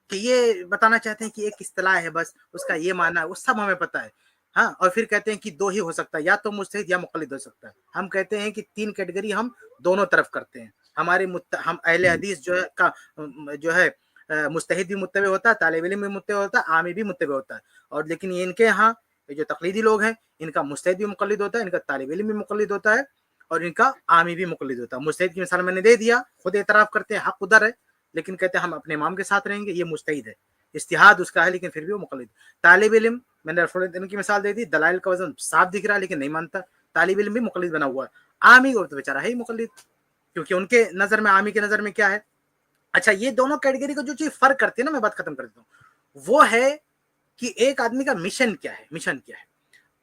Speaker 3: کہ یہ بتانا چاہتے ہیں کہ ایک اصطلاح ہے بس اس کا یہ معنی ہے، وہ سب ہمیں پتا ہے. ہاں، اور پھر کہتے ہیں کہ 2 ہی ہو سکتا ہے، یا تو مجتہد یا مقلد ہو سکتا ہے. ہم کہتے ہیں کہ 3 کیٹیگری ہم دونوں طرف کرتے ہیں. ہم اہل حدیث جو ہے مجتہد بھی متبع ہوتا ہے، طالب علم بھی متبع ہوتا ہے، عامی بھی متبع ہوتا ہے. اور لیکن یہ ان کے ہاں جو تقلیدی لوگ ہیں، ان کا مجتہد بھی مقلد ہوتا ہے، ان کا طالب علم بھی مقلد ہوتا ہے، اور ان کا عامی بھی مقلد ہوتا ہے. مجتہد کی مثال میں نے دے دیا، خود اعتراف کرتے ہیں حق ادھر ہے، لیکن کہتے ہیں ہم اپنے امام کے ساتھ رہیں گے، یہ مجتہد ہے، اجتہاد اس کا ہے، لیکن پھر بھی وہ مقلد. طالب علم میں نے رفع الدین کی مثال دے دی، دلائل کا وزن صاف دکھ رہا ہے لیکن نہیں مانتا، طالب علم بھی مقلد بنا ہوا ہے. عامی کو تو بیچارہ ہے ہی مقلد، کیونکہ ان کے نظر میں، عامی کے نظر میں کیا ہے. اچھا، یہ دونوں کیٹیگری کو جو چیز فرق کرتی ہے نا، میں بات ختم کر دیتا ہوں، وہ ہے کہ ایک آدمی کا مشن کیا ہے.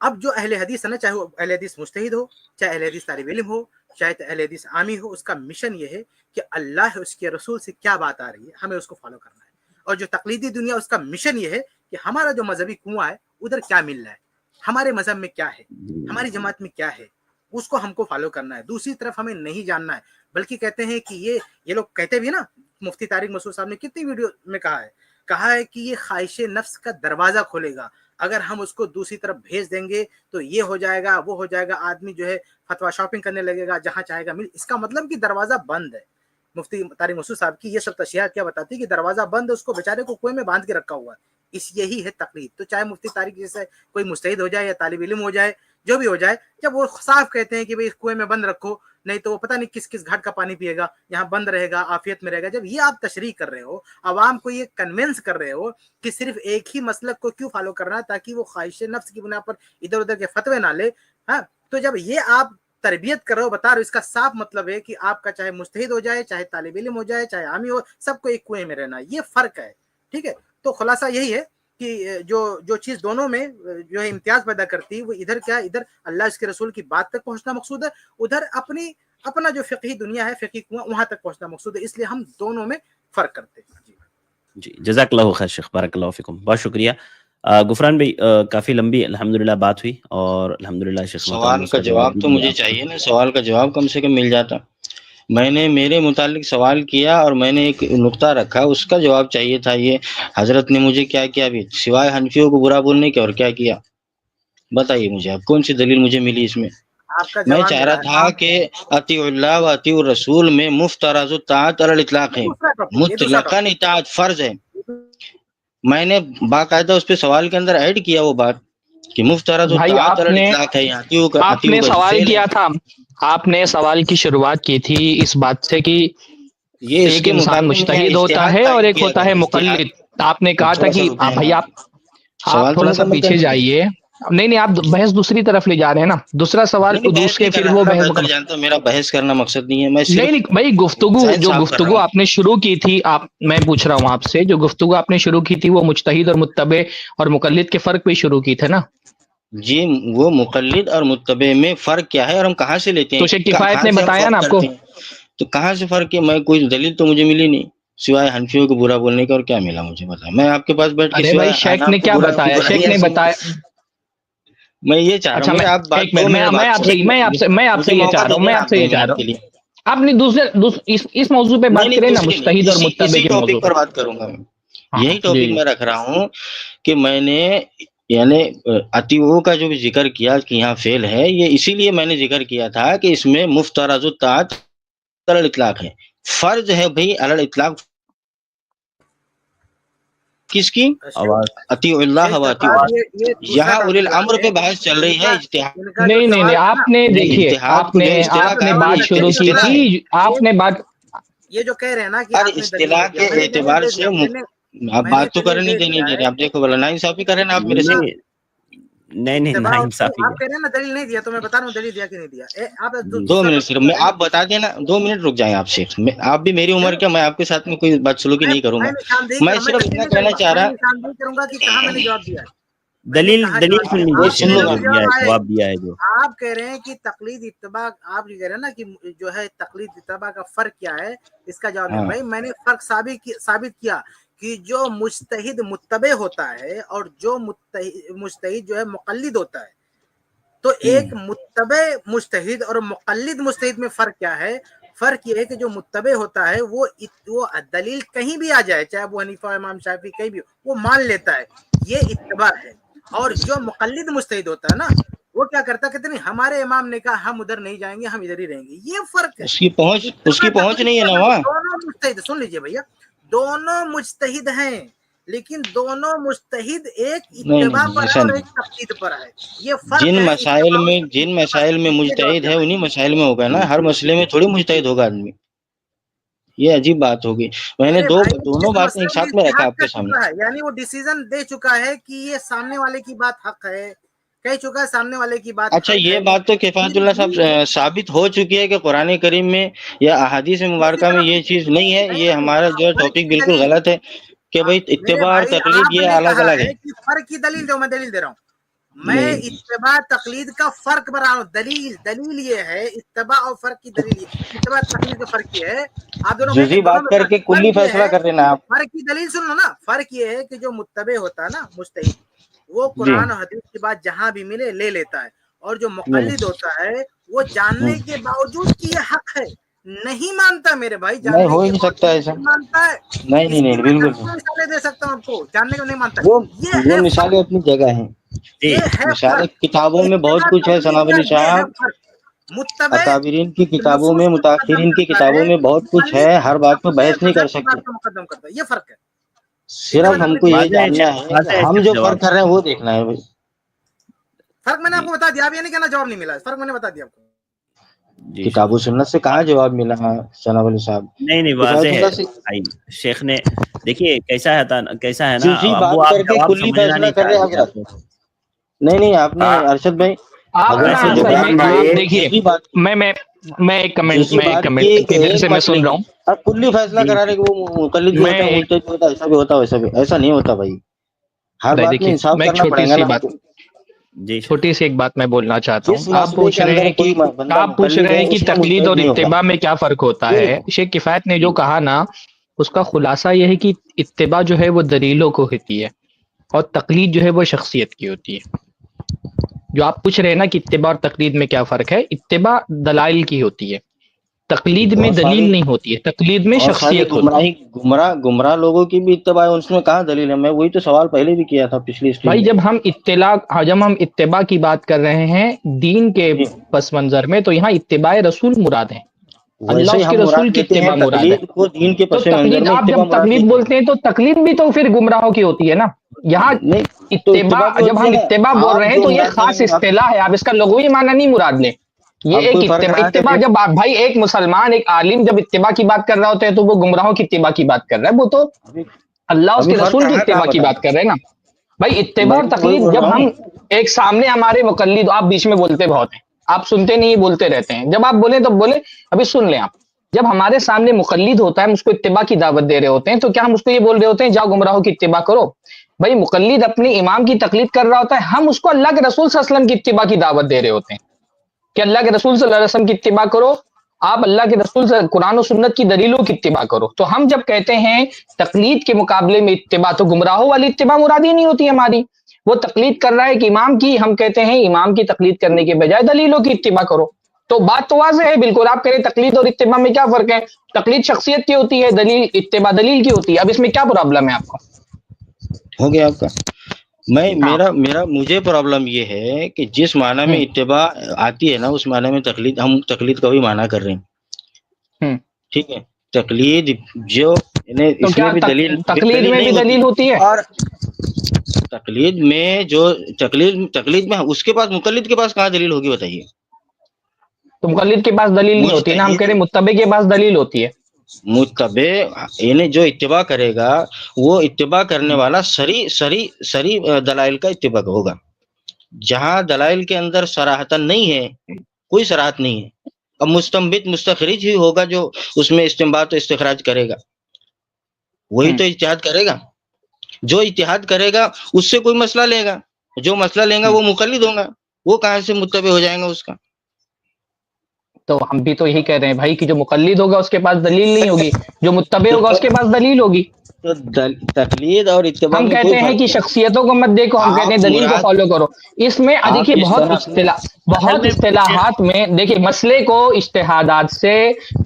Speaker 3: اب جو اہل حدیث ہے نا، چاہے وہ اہل حدیث مجتہد ہو، چاہے اہل حدیث طالب علم ہو، چاہے اہل حدیث عامی ہو، اس کا مشن یہ ہے کہ اللہ اس کے رسول سے کیا بات آ رہی ہے ہمیں اس کو فالو کرنا ہے. اور جو تقلیدی دنیا، اس کا مشن یہ ہے کہ ہمارا جو مذہبی کنواں ہے ادھر کیا مل رہا ہے، ہمارے مذہب میں کیا ہے، ہماری جماعت میں کیا ہے، اس کو ہم کو فالو کرنا ہے. دوسری طرف ہمیں نہیں جاننا ہے. بلکہ کہتے ہیں کہ یہ لوگ کہتے بھی نا، مفتی طارق مسعود صاحب نے کتنی ویڈیو میں کہا ہے کہ یہ خواہش نفس کا دروازہ کھولے گا. اگر ہم اس کو دوسری طرف بھیج دیں گے تو یہ ہو جائے گا، وہ ہو جائے گا، آدمی جو ہے فتویٰ شاپنگ کرنے لگے گا، جہاں چاہے گا مل. اس کا مطلب کہ دروازہ بند ہے. مفتی طارق مسعود صاحب کی یہ سب تشریحات کیا بتاتی ہے کہ دروازہ بند ہے، اس کو بیچارے کو کنویں میں باندھ کے رکھا ہوا ہے. یہی ہے تقلید. تو چاہے مفتی طارق جیسے کوئی مجتہد ہو جائے یا طالب علم ہو جائے، جو بھی ہو جائے، جب وہ صاف کہتے ہیں کہ بھئی اس کنویں میں بند رکھو، نہیں تو وہ پتہ نہیں کس کس گھاٹ کا پانی پیے گا، یہاں بند رہے گا، عافیت میں رہے گا. جب یہ آپ تشریح کر رہے ہو، عوام کو یہ کنونس کر رہے ہو کہ صرف ایک ہی مسلک کو کیوں فالو کرنا ہے تاکہ وہ خواہش نفس کی بنا پر ادھر ادھر کے فتوے نہ لے. ہاں، تو جب یہ آپ تربیت کر رہے ہو، بتا رہے ہو، اس کا صاف مطلب ہے کہ آپ کا چاہے مجتہد ہو جائے، چاہے طالب علم ہو جائے، چاہے عامی ہو، سب کو ایک کنویں میں رہنا. یہ فرق ہے. ٹھیک ہے، تو خلاصہ یہی ہے کہ جو چیز دونوں میں جو ہے امتیاز پیدا کرتی ہے، وہ ادھر کیا ہے، ادھر اللہ اس کے رسول کی بات تک پہنچنا مقصود ہے، ادھر اپنا جو فقہی دنیا ہے، فقہی کنواں، وہاں تک پہنچنا مقصود ہے. اس لیے ہم دونوں میں فرق کرتے ہیں.
Speaker 1: جی، جزاک اللہ خیر شیخ، بارک اللہ فیکم، بہت شکریہ. غفران بھائی، کافی لمبی الحمدللہ بات ہوئی، اور الحمدللہ شیخ
Speaker 2: سوال کا جواب تو مجھے چاہیے نا، سوال کا جواب کم سے کم مل جاتا. میں نے میرے متعلق سوال کیا اور میں نے ایک نقطہ رکھا، اس کا جواب چاہیے تھا. یہ حضرت نے مجھے کیا کیا بھی سوائے حنفیوں کو برا بولنے کے اور کیا کیا؟ بتائیے مجھے، آپ کون سی دلیل مجھے ملی اس میں؟ میں چاہ رہا تھا کہ اطیع اللہ و اطیع الرسول میں مفترض الطاعت علی الاطلاق ہے، مطلقاً اطاعت فرض ہے. میں نے باقاعدہ اس پہ سوال کے اندر ایڈ کیا وہ بات کہ مفترض الطاعت علی الاطلاق ہے.
Speaker 5: آپ نے سوال کیا تھا، آپ نے سوال کی شروعات کی تھی اس بات سے کہ ایک انسان مجتہد ہوتا ہے اور ایک ہوتا ہے مقلد. آپ نے کہا تھا کہ بھائی آپ تھوڑا سا پیچھے جائیے. نہیں، آپ بحث دوسری طرف لے جا رہے ہیں نا. دوسرا سوال دوسرے، پھر وہ بحث
Speaker 2: جانتا ہوں، میرا بحث کرنا مقصد نہیں ہے. میں
Speaker 5: نہیں بھائی، گفتگو آپ نے شروع کی تھی، میں پوچھ رہا ہوں آپ سے، جو گفتگو آپ نے شروع کی تھی وہ مجتہد اور متبع اور مقلد کے فرق پہ شروع کی تھے نا.
Speaker 2: جی، وہ مقلد اور متبع میں فرق کیا ہے اور ہم کہاں سے لیتے ہیں؟
Speaker 5: تو شیخ کفایت نے بتایا نا آپ کو.
Speaker 2: تو کہاں سے فرق ہے؟ میں کوئی دلیل تو مجھے ملی نہیں سوائے حنفیوں کو برا بولنے کا. اور کیا ملا مجھے بتایا؟ میں آپ کے پاس بیٹھ کے
Speaker 5: بھائی شیخ نے کیا بتایا؟ شیخ نے بتایا،
Speaker 2: میں یہ چاہ رہا ہوں، میں آپ
Speaker 5: سے یہ چاہ رہا ہوں، آپ نے دوسرے اس موضوع پہ بات کریں نا، مجتہد اور متبع کے موضوع
Speaker 2: پر بات کروں گا. میں یہی ٹاپک میں رکھ رہا ہوں کہ میں نے یعنی اتیو کا جو بھی ذکر کیا کہ یہاں فعل ہے، یہ اسی لیے میں نے ذکر کیا تھا کہ اس میں مفترض الطاعت علی الاطلاق ہے، فرض ہے بھئی علی الاطلاق کس کی؟ اطیع اللہ و اطیع یہاں اولی الامر پہ بحث چل رہی ہے، اجتہاد
Speaker 5: نہیں آپ نے دیکھیے آپ نے بات شروع کی تھی، آپ نے بات
Speaker 3: یہ جو کہہ رہے ہیں نا کہ
Speaker 2: اصطلاح کے اعتبار سے آپ بات تو کرنے نہیں دے رہے، آپ دیکھو بلا ناانصافی کر رہے ہیں آپ میرے ساتھ.
Speaker 1: نہیں ناانصافی
Speaker 3: آپ کہہ رہے ہیں نا دلیل نہیں دیا، تو میں بتا رہا ہوں دلیل دیا کہ نہیں دیا. آپ
Speaker 2: 2 منٹ صرف میں آپ بتا دینا، 2 منٹ رک جائیں آپ سے. آپ بھی میری عمر کیا، میں آپ کے ساتھ میں کوئی بات سلوکی نہیں کروں گا. میں صرف اتنا کہنا چاہ رہا
Speaker 3: کروں گا کہ کہاں میں نے جواب دیا ہے.
Speaker 1: دلیل سن لیجیے، جواب دیا ہے جو
Speaker 3: آپ کہہ رہے ہیں کہ تقلید اتباع، آپ جو کہہ رہے ہیں نا کہ جو ہے تقلید اتباع کا فرق کیا ہے، اس کا جواب نہیں. بھائی میں نے فرق ثابت کیا کہ جو مجتہد متبع ہوتا ہے اور جو مجتہد جو ہے مقلد ہوتا ہے، تو ایک متبع مجتہد اور مقلد مجتہد میں فرق کیا ہے؟ فرق یہ ہے کہ جو متبع ہوتا ہے وہ دلیل کہیں بھی آ جائے، چاہے ابو حنیفہ امام شافعی کہیں بھی، وہ مان لیتا ہے، یہ اتباع ہے. اور جو مقلد مجتہد ہوتا ہے نا، وہ کیا کرتا ہے، کہتے نہیں ہمارے امام نے کہا ہم ادھر نہیں جائیں گے، ہم ادھر ہی رہیں گے. یہ فرق ہے.
Speaker 2: اس کی پہنچ نہیں ہے نا وہاں.
Speaker 3: دونوں مجتہد، سن لیجئے بھیا، دونوں مجتہد ہیں، لیکن دونوں مجتہد ایک اتباع پر ہے اور ایک تقلید پر ہے. یہ فرق
Speaker 2: جن
Speaker 3: ہے.
Speaker 2: مسائل میں مجتہد ہے انہی مسائل میں ہوگا نا، ہر مسئلے میں تھوڑی مجتہد ہوگا آدمی. یہ عجیب بات ہوگی. میں نے دونوں باتیں ایک ساتھ میں رکھا آپ کے سامنے.
Speaker 3: یعنی وہ ڈیسیژن دے چکا ہے کہ یہ سامنے والے کی بات حق ہے، کہہ چکا ہے سامنے والے کی بات.
Speaker 2: اچھا یہ بات تو کفایت اللہ صاحب ثابت ہو چکی ہے کہ قرآن کریم میں یا احادیث مبارکہ میں یہ چیز نہیں ہے. یہ ہمارا جو ٹاپک بالکل غلط ہے کہ بھئی اتباع اور تقلید یہ الگ الگ ہے.
Speaker 3: فرق کی دلیل دو، میں دلیل دے رہا ہوں. میں اتباع تقلید کا فرق بتا رہا ہوں. دلیل یہ ہے، اتباع اور فرق کی دلیل یہ، اتباع تقلید کا فرق یہ ہے. آپ دونوں
Speaker 2: جزئی بات کر کے کلی فیصلہ کر دینا آپ.
Speaker 3: فرق کی دلیل سن لو نا. فرق یہ ہے کہ جو متبع ہوتا ہے نا مجتہد، وہ قرآن اور حدیث کی بات جہاں بھی ملے لے لیتا ہے، اور جو مقلد ہوتا ہے وہ جاننے کے باوجود کہ یہ حق ہے نہیں مانتا. میرے بھائی جاننے
Speaker 2: ہو ہی
Speaker 3: کے
Speaker 2: نہیں سکتا ایسا.
Speaker 3: مانتا ہے.
Speaker 2: نہیں بالکل
Speaker 3: مثالیں دے سکتا ہوں آپ کو، جاننے کو نہیں مانتا.
Speaker 2: وہ مثالیں اپنی جگہ ہیں. مثالیں کتابوں میں بہت کچھ ہے ثناء علی صاحب، اکابرین کی کتابوں میں، متاخرین کی کتابوں میں بہت کچھ ہے. ہر بات پہ بحث نہیں کر سکتے.
Speaker 3: مقدم کرتا ہے. یہ فرق ہے.
Speaker 2: صرف ہم کو یہ جاننا ہے کہ ہم جو فرق کر رہے ہیں وہ دیکھنا ہے. بھائی
Speaker 3: فرق میں نے آپ کو بتا دیا، آپ یہ نہیں کہنا جواب نہیں ملا. فرق میں نے بتا دیا آپ کو.
Speaker 2: کتاب و سنت سے کہاں جواب ملا ثناء علی صاحب؟
Speaker 1: نہیں واضح ہے. شیخ نے دیکھیے کیسا ہے نا،
Speaker 2: بات کر کے کلی فیصلہ کر رہے حضرت. نہیں آپ نے ارشد بھائی
Speaker 5: دیکھیے میں ایک کمنٹ میں سن رہا ہوں.
Speaker 2: کلی فیصلہ کرا رہے کہ وہ مقلد بھی ہوتا ہے، مجتہد بھی ہوتا ہے، ایسا بھی ہوتا ہے ویسا بھی. ایسا نہیں ہوتا بھائی. ہر بات میں انصاف کرنا پڑے گا نا.
Speaker 5: چھوٹی سی ایک بات میں بولنا چاہتا ہوں. آپ پوچھ رہے ہیں کہ تقلید اور اتباع میں کیا فرق ہوتا ہے. شیخ کفایت نے جو کہا نا، اس کا خلاصہ یہ ہے کہ اتباع جو ہے وہ دلیلوں کو ہوتی ہے اور تقلید جو ہے وہ شخصیت کی ہوتی ہے. جو آپ پوچھ رہے ہیں نا کہ اتباع اور تقلید میں کیا فرق ہے، اتباع دلائل کی ہوتی ہے، تقلید میں دلیل نہیں ہوتی ہے، تقلید میں شخصیت ہوتی ہے.
Speaker 2: گمراہ لوگوں کی بھی اتباع ہے، اس میں کہاں دلیل ہے؟ میں وہی تو سوال پہلے بھی کیا تھا پچھلی اسٹریم
Speaker 5: بھائی.
Speaker 2: میں.
Speaker 5: جب ہم اتباع کی بات کر رہے ہیں دین کے پس منظر میں، تو یہاں اتباع رسول مراد ہے. اللہ اس کے رسول کی اتباع مراد ہے. تو تقلید، آپ جب تقلید بولتے ہیں تو تقلید بھی تو پھر گمراہوں کی ہوتی ہے نا. یہاں اتباع، جب ہم اتباع بول رہے ہیں تو یہ خاص اصطلاح ہے. آپ اس کا لغوی معنی نہیں مراد لیں. یہ ایک اتباع جب آپ، بھائی ایک مسلمان، ایک عالم جب اتباع کی بات کر رہا ہوتا ہے تو وہ گمراہوں کی اتباع کی بات کر رہا ہے. وہ تو اللہ اس کے رسول کی اتباع کی بات کر رہے ہیں نا. بھائی اتباع اور تقلید، جب ہم ایک سامنے ہمارے مقلد، آپ بیچ میں بولتے بہت ہیں، آپ سنتے نہیں، بولتے رہتے ہیں. جب آپ بولیں تو بولیں، ابھی سن لیں آپ. جب ہمارے سامنے مقلد ہوتا ہے، ہم اس کو اتباع کی دعوت دے رہے ہوتے ہیں، تو کیا ہم اس کو یہ بول رہے ہوتے ہیں جاؤ گمراہوں کی اتباع کرو؟ بھائی مقلد اپنے امام کی تقلید کر رہا ہوتا ہے، ہم اس کو اللہ کے رسول صلی اللہ علیہ وسلم کی اتباع کی دعوت دے رہے ہوتے ہیں کہ اللہ کے رسول صلی اللہ علیہ وسلم کی اتباع کرو، آپ اللہ کے رسول سے قرآن و سنت کی دلیلوں کی اتباع کرو. تو ہم جب کہتے ہیں تقلید کے مقابلے میں اتباع، تو گمراہوں والی اتباع مراد ہی نہیں ہوتی ہماری. وہ تقلید کر رہا ہے کہ امام کی، ہم کہتے ہیں امام کی تقلید کرنے کے بجائے دلیلوں کی اتباع کرو. تو بات تو واضح ہے بالکل. آپ کہہ رہے تقلید اور اتباع میں کیا فرق ہے؟ تقلید شخصیت کی ہوتی ہے، اتباع دلیل کی ہوتی ہے. اب اس میں کیا پرابلم ہے آپ کو؟
Speaker 2: ہو گیا آپ کا. مجھے پرابلم یہ ہے کہ جس معنی میں اتباع آتی ہے نا اس معنی میں تقلید، ہم تقلید کا بھی معنی کر رہے ہیں، ٹھیک ہے؟ تقلید جو اس میں بھی دلیل،
Speaker 5: تقلید میں بھی دلیل ہوتی ہے،
Speaker 2: اور تقلید میں جو تقلید میں اس کے پاس، مقلد کے پاس کہاں دلیل ہوگی بتائیے؟
Speaker 5: تو مقلد کے پاس دلیل نہیں ہوتی نا، ہم کہہ رہے متبع کے پاس دلیل ہوتی ہے۔
Speaker 2: متبع یعنی جو اتباع کرے گا وہ اتباع کرنے والا سری دلائل کا اتباع ہوگا، جہاں دلائل کے اندر صراحتاً نہیں ہے، کوئی صراحت نہیں ہے، اب مستنبط مستخرج ہی ہوگا جو اس میں استنباط و استخراج کرے گا، وہی تو اجتہاد کرے گا۔ جو اجتہاد کرے گا اس سے کوئی مسئلہ لے گا، جو مسئلہ لے گا وہ مقلد ہوگا، وہ کہاں سے متبع ہو جائے گا اس کا؟
Speaker 5: تو ہم بھی تو یہی کہہ رہے ہیں بھائی کہ جو مقلد ہوگا اس کے پاس دلیل نہیں ہوگی، جو متبع ہوگا اس کے پاس دلیل ہوگی۔
Speaker 2: تو تقلید اور اتباع
Speaker 5: ہم
Speaker 2: میں کوئی
Speaker 5: کہتے ہیں
Speaker 2: فرق
Speaker 5: کہ
Speaker 2: نہیں۔
Speaker 5: شخصیتوں کو مت دیکھو، ہم کہتے ہیں دلیل کو فالو کرو۔ اس میں دیکھیے بہت اصطلاحات میں دیکھیے مسئلے کو اجتہادات سے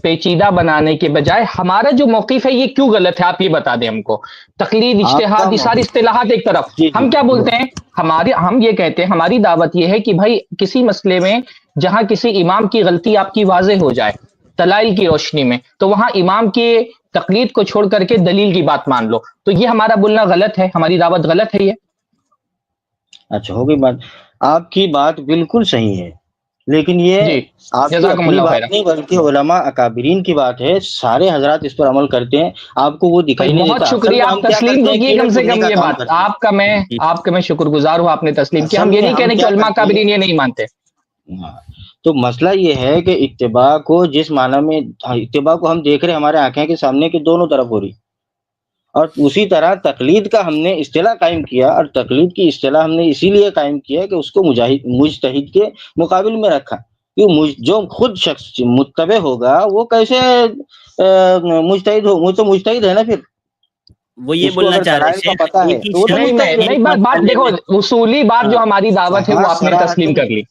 Speaker 5: پیچیدہ بنانے کے بجائے ہمارا جو موقف ہے یہ کیوں غلط ہے، آپ یہ بتا دیں ہم کو۔ تقلید، اجتہاد، یہ ساری اصطلاحات ایک طرف، ہم کیا بولتے ہیں، ہم یہ کہتے ہیں، ہماری دعوت یہ ہے کہ بھائی کسی مسئلے میں جہاں کسی امام کی غلطی آپ کی واضح ہو جائے دلائل کی روشنی میں، تو وہاں امام کی تقلید کو چھوڑ کر کے دلیل کی بات مان لو، تو یہ ہمارا بولنا غلط ہے، ہماری دعوت غلط ہے یہ۔
Speaker 2: اچھا، ہو گئی بات، آپ کی بات بالکل صحیح ہے، لیکن یہ
Speaker 5: جی
Speaker 2: آپ کی
Speaker 5: جزاکم
Speaker 2: اپنی
Speaker 5: اللہ
Speaker 2: بات
Speaker 5: خیرہ۔
Speaker 2: نہیں بلکہ علماء اکابرین کی بات ہے، سارے حضرات اس پر عمل کرتے ہیں، آپ کو وہ
Speaker 5: بھائی
Speaker 2: دکھائی نہیں
Speaker 5: بہت
Speaker 2: دیتا۔ اصل
Speaker 5: شکریہ،
Speaker 2: میں
Speaker 5: آپ
Speaker 2: ہم کیا
Speaker 5: تسلیم
Speaker 2: کرتے
Speaker 5: تو
Speaker 2: ہیں،
Speaker 5: کیے
Speaker 2: کیڑے
Speaker 5: کم سے
Speaker 2: چگنے
Speaker 5: کم
Speaker 2: کا
Speaker 5: یہ
Speaker 2: کام
Speaker 5: بات،
Speaker 2: کرتے ہیں۔
Speaker 5: آپ کا میں شکر گزار ہوں، آپ نے تسلیم کیا۔
Speaker 2: اصل
Speaker 5: ہم یہ
Speaker 2: میں
Speaker 5: نہیں کہہ رہے کہ
Speaker 2: کیا
Speaker 5: علماء
Speaker 2: کرتے
Speaker 5: کابرین یہ
Speaker 2: ہیں،
Speaker 5: نہیں مانتے۔
Speaker 2: تو مسئلہ یہ ہے کہ اتباع کو جس معنی میں، اتباع کو ہم دیکھ رہے ہیں ہمارے آنکھیں کے سامنے کہ دونوں طرف ہو رہی، اور اسی طرح تقلید کا ہم نے اصطلاح قائم کیا، اور تقلید کی اصطلاح ہم نے اسی لیے قائم کیا کہ اس کو مجتہد کے مقابل میں رکھا، کہ جو خود شخص متبع ہوگا وہ کیسے مجتہد ہو، وہ تو مجتہد ہے نا، پھر
Speaker 1: وہ یہ
Speaker 2: اس کو
Speaker 1: بولنا
Speaker 2: اگر
Speaker 1: چاہ رہے
Speaker 2: دلائل کا
Speaker 1: شیخ،
Speaker 2: پتہ ہے
Speaker 1: ایک ہی
Speaker 2: تو وہ تو
Speaker 1: شخص
Speaker 2: مجتہد ہے۔
Speaker 5: نہیں،
Speaker 1: ایک
Speaker 5: بات
Speaker 1: مسئلے
Speaker 5: دیکھو،
Speaker 1: میں
Speaker 5: اصولی بات جو ہماری دعوت ہے وہ آپ نے تسلیم کر لی،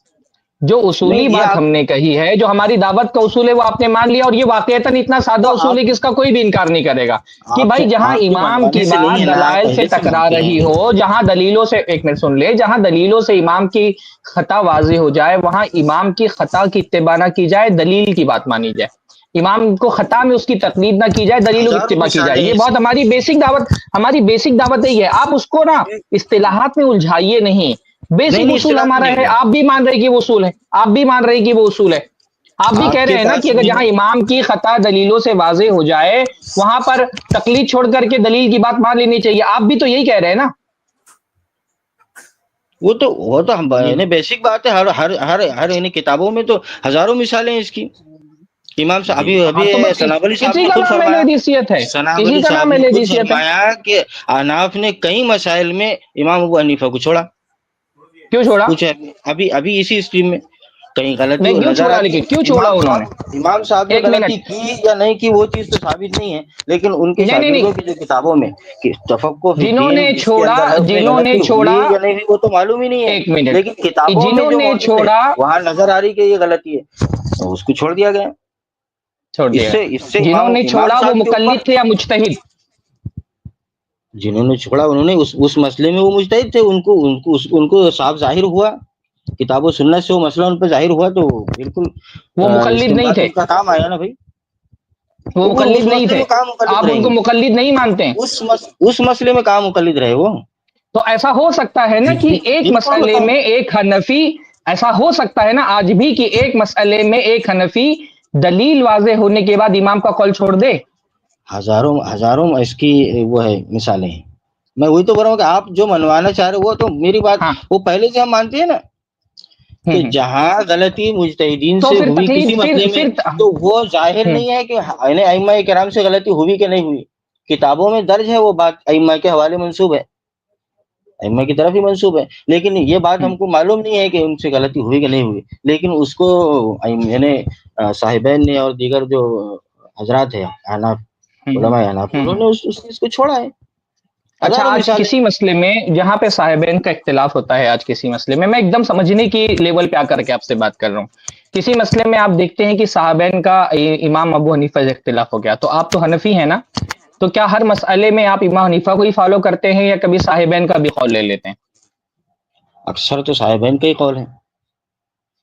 Speaker 5: جو اصولی
Speaker 2: نہیں، یہ
Speaker 5: بات
Speaker 2: آپ
Speaker 5: ہم نے کہی ہے، جو ہماری دعوت کا اصول ہے وہ آپ نے مان لیا، اور یہ واقعتاً اتنا سادہ
Speaker 2: تو
Speaker 5: اصول ہے کہ اس کا کوئی بھی انکار نہیں کرے گا کہ
Speaker 2: آپ
Speaker 5: بھائی جہاں
Speaker 2: کے
Speaker 5: امام
Speaker 2: منوانے
Speaker 5: کی
Speaker 2: سے نہیں
Speaker 5: بات
Speaker 2: ہے نا، آپ
Speaker 5: دلائل سے
Speaker 2: پہلے سے
Speaker 5: ٹکرا
Speaker 2: مانتے
Speaker 5: رہی
Speaker 2: ہیں۔
Speaker 5: ہو، جہاں دلیلوں سے، ایک منٹ سن لے، جہاں دلیلوں سے امام کی خطا واضح ہو جائے وہاں امام کی خطا کی اتباع نہ کی جائے، دلیل کی بات مانی جائے، امام کو خطا میں اس کی تقلید نہ کی جائے، دلیلوں کی
Speaker 2: ہزاروں
Speaker 5: اتباع کی جائے۔
Speaker 2: مثالیں ہیں
Speaker 5: یہ
Speaker 2: اس
Speaker 5: بہت
Speaker 2: کی۔
Speaker 5: ہماری بیسک دعوت یہی ہے، آپ اس کو نا اصطلاحات میں الجھائیے نہیں،
Speaker 2: نہیں
Speaker 5: بیسک
Speaker 2: نہیں،
Speaker 5: اصول
Speaker 2: اصطلاح
Speaker 5: ہمارا
Speaker 2: نہیں
Speaker 5: ہے،
Speaker 2: ہے،
Speaker 5: آپ بھی مان رہے کہ وہ اصول ہے، آپ بھی مان رہے کہ وہ اصول ہے، آپ بھی کہہ
Speaker 2: آپ
Speaker 5: رہے
Speaker 2: کے
Speaker 5: ہیں نا کہ
Speaker 2: پاس
Speaker 5: اگر
Speaker 2: میں
Speaker 5: جہاں امام کی خطا دلیلوں سے واضح ہو جائے وہاں پر تقلید چھوڑ کر کے دلیل کی بات مان لینی چاہیے، آپ بھی تو یہی کہہ رہے ہیں نا۔
Speaker 2: وہ تو ہم بیسک بات ہے، ہر کتابوں میں تو ہزاروں مثالیں ہیں اس کی۔ امام صاحب
Speaker 1: جی
Speaker 5: ہاں
Speaker 2: ابھی
Speaker 5: تو بس
Speaker 2: ثناب علی صاحب
Speaker 5: اسی
Speaker 2: نے
Speaker 5: کا
Speaker 2: خود
Speaker 5: نام اہل
Speaker 2: فرمایا،
Speaker 5: حدیثیت ہے،
Speaker 2: ثناب
Speaker 5: اسی
Speaker 2: علی
Speaker 5: کا
Speaker 2: صاحب
Speaker 5: نام
Speaker 2: نے
Speaker 5: اہل
Speaker 2: خود
Speaker 5: حدیثیت ہے۔
Speaker 2: فرمایا کہ احناف نے کئی مسائل میں امام ابو حنیفہ کو چھوڑا،
Speaker 5: کیوں چھوڑا؟
Speaker 2: کچھ ابھی اسی اسٹریم میں کہیں غلطی
Speaker 5: نہیں کیوں
Speaker 2: نظر
Speaker 5: چھوڑا،
Speaker 2: آتی
Speaker 5: لیکن کیوں
Speaker 2: ہے،
Speaker 5: چھوڑا انہوں نے؟
Speaker 2: امام صاحب نے
Speaker 5: ایک
Speaker 2: غلطی
Speaker 5: منٹ،
Speaker 2: کی یا نہیں کی وہ چیز تو ثابت نہیں ہے، لیکن ان کے
Speaker 5: نہیں نہیں
Speaker 2: شاگردوں
Speaker 5: نہیں،
Speaker 2: کی جو کتابوں میں کہ تفقہ فی
Speaker 5: جنہوں
Speaker 2: الدین
Speaker 5: نے
Speaker 2: اس کے
Speaker 5: چھوڑا،
Speaker 2: اندر ہے اس میں
Speaker 5: جنہوں نے
Speaker 2: غلطی ہوئی
Speaker 5: چھوڑا،
Speaker 2: یا نہیں ہوئی وہ تو معلوم ہی نہیں ہے،
Speaker 5: ایک منٹ،
Speaker 2: لیکن کتابوں میں
Speaker 5: جنہوں
Speaker 2: جو
Speaker 5: نے
Speaker 2: موجود ہے
Speaker 5: چھوڑا
Speaker 2: وہاں نظر آ رہی کہ یہ غلطی ہے، تو اس کو چھوڑ دیا گیا۔
Speaker 5: چھوڑ
Speaker 2: اس
Speaker 5: دیا،
Speaker 2: سے
Speaker 5: جنہوں نے
Speaker 2: امام
Speaker 5: چھوڑا وہ
Speaker 2: صاحب کے اوپر،
Speaker 5: مقلد تھے یا مجتہد؟
Speaker 2: جنہوں نے چھوڑا انہوں نے اس مسئلے میں وہ مجتہد تھے، ان کو صاف ظاہر ہوا، کتاب و سنت سے وہ مسئلہ ان پہ ظاہر ہوا، تو بالکل
Speaker 5: وہ مقلد نہیں
Speaker 2: استنباط
Speaker 5: تھے،
Speaker 2: ان کا کام آیا نا بھائی،
Speaker 5: وہ
Speaker 2: تو وہ اس
Speaker 5: مقلد نہیں
Speaker 2: مسئلے
Speaker 5: تھے،
Speaker 2: میں کہاں مقلد
Speaker 5: آپ ان
Speaker 2: رہیں
Speaker 5: کو
Speaker 2: گے،
Speaker 5: مقلد نہیں مانتے ہیں۔
Speaker 2: اس مسئلے میں کہاں مقلد رہے وہ؟
Speaker 5: تو ایسا ہو سکتا ہے نا کہ ایک
Speaker 2: بالکل
Speaker 5: مسئلے
Speaker 2: ہوتا ہے،
Speaker 5: میں ایک حنفی، ایسا ہو سکتا ہے نا آج بھی کہ ایک مسئلے میں ایک حنفی دلیل واضح ہونے کے بعد امام کا قول چھوڑ دے۔
Speaker 2: ہزاروں اس کی وہ ہے مثالیں ہیں، میں وہی تو بول رہا ہوں کہ آپ جو منوانا چاہ رہے ہو وہ تو میری بات
Speaker 5: ہاں،
Speaker 2: وہ پہلے سے ہم مانتے ہیں نا، کہ جہاں غلطی مجتہدین
Speaker 5: تو
Speaker 2: سے
Speaker 5: پھر
Speaker 2: ہوئی کسی
Speaker 5: تقلید،
Speaker 2: مسئلے میں تو وہ ظاہر نہیں ہے کہ ائمہ کرام سے غلطی ہوئی کہ نہیں ہوئی، کتابوں میں درج ہے، وہ بات ائمہ کے حوالے منسوب ہے، ائمہ کی طرف ہی منسوب ہے، لیکن یہ بات ہم کو معلوم نہیں ہے کہ ان سے غلطی ہوئی کہ نہیں ہوئی، لیکن اس کو صاحبین نے اور دیگر جو حضرات ہیں احناف، علماء احناف، انہوں نے اس چیز کو چھوڑا ہے،
Speaker 5: اچھا،
Speaker 2: ہزاروں
Speaker 5: آج
Speaker 2: مثالیں۔
Speaker 5: کسی مسئلے میں جہاں پہ صاحبین کا اختلاف ہوتا ہے، آج کسی مسئلے میں ایک دم سمجھنے کی لیول پہ آ کر کے آپ سے بات کر رہا ہوں، کسی مسئلے میں آپ دیکھتے ہیں کہ صاحبین کا امام ابو حنیفہ سے اختلاف ہو گیا، تو آپ تو حنفی ہیں نا، تو کیا ہر مسئلے میں آپ امام حنیفہ کو ہی فالو کرتے ہیں یا کبھی صاحبین کا بھی قول لے لیتے ہیں؟
Speaker 2: اکثر تو صاحبین کا ہی قول ہے.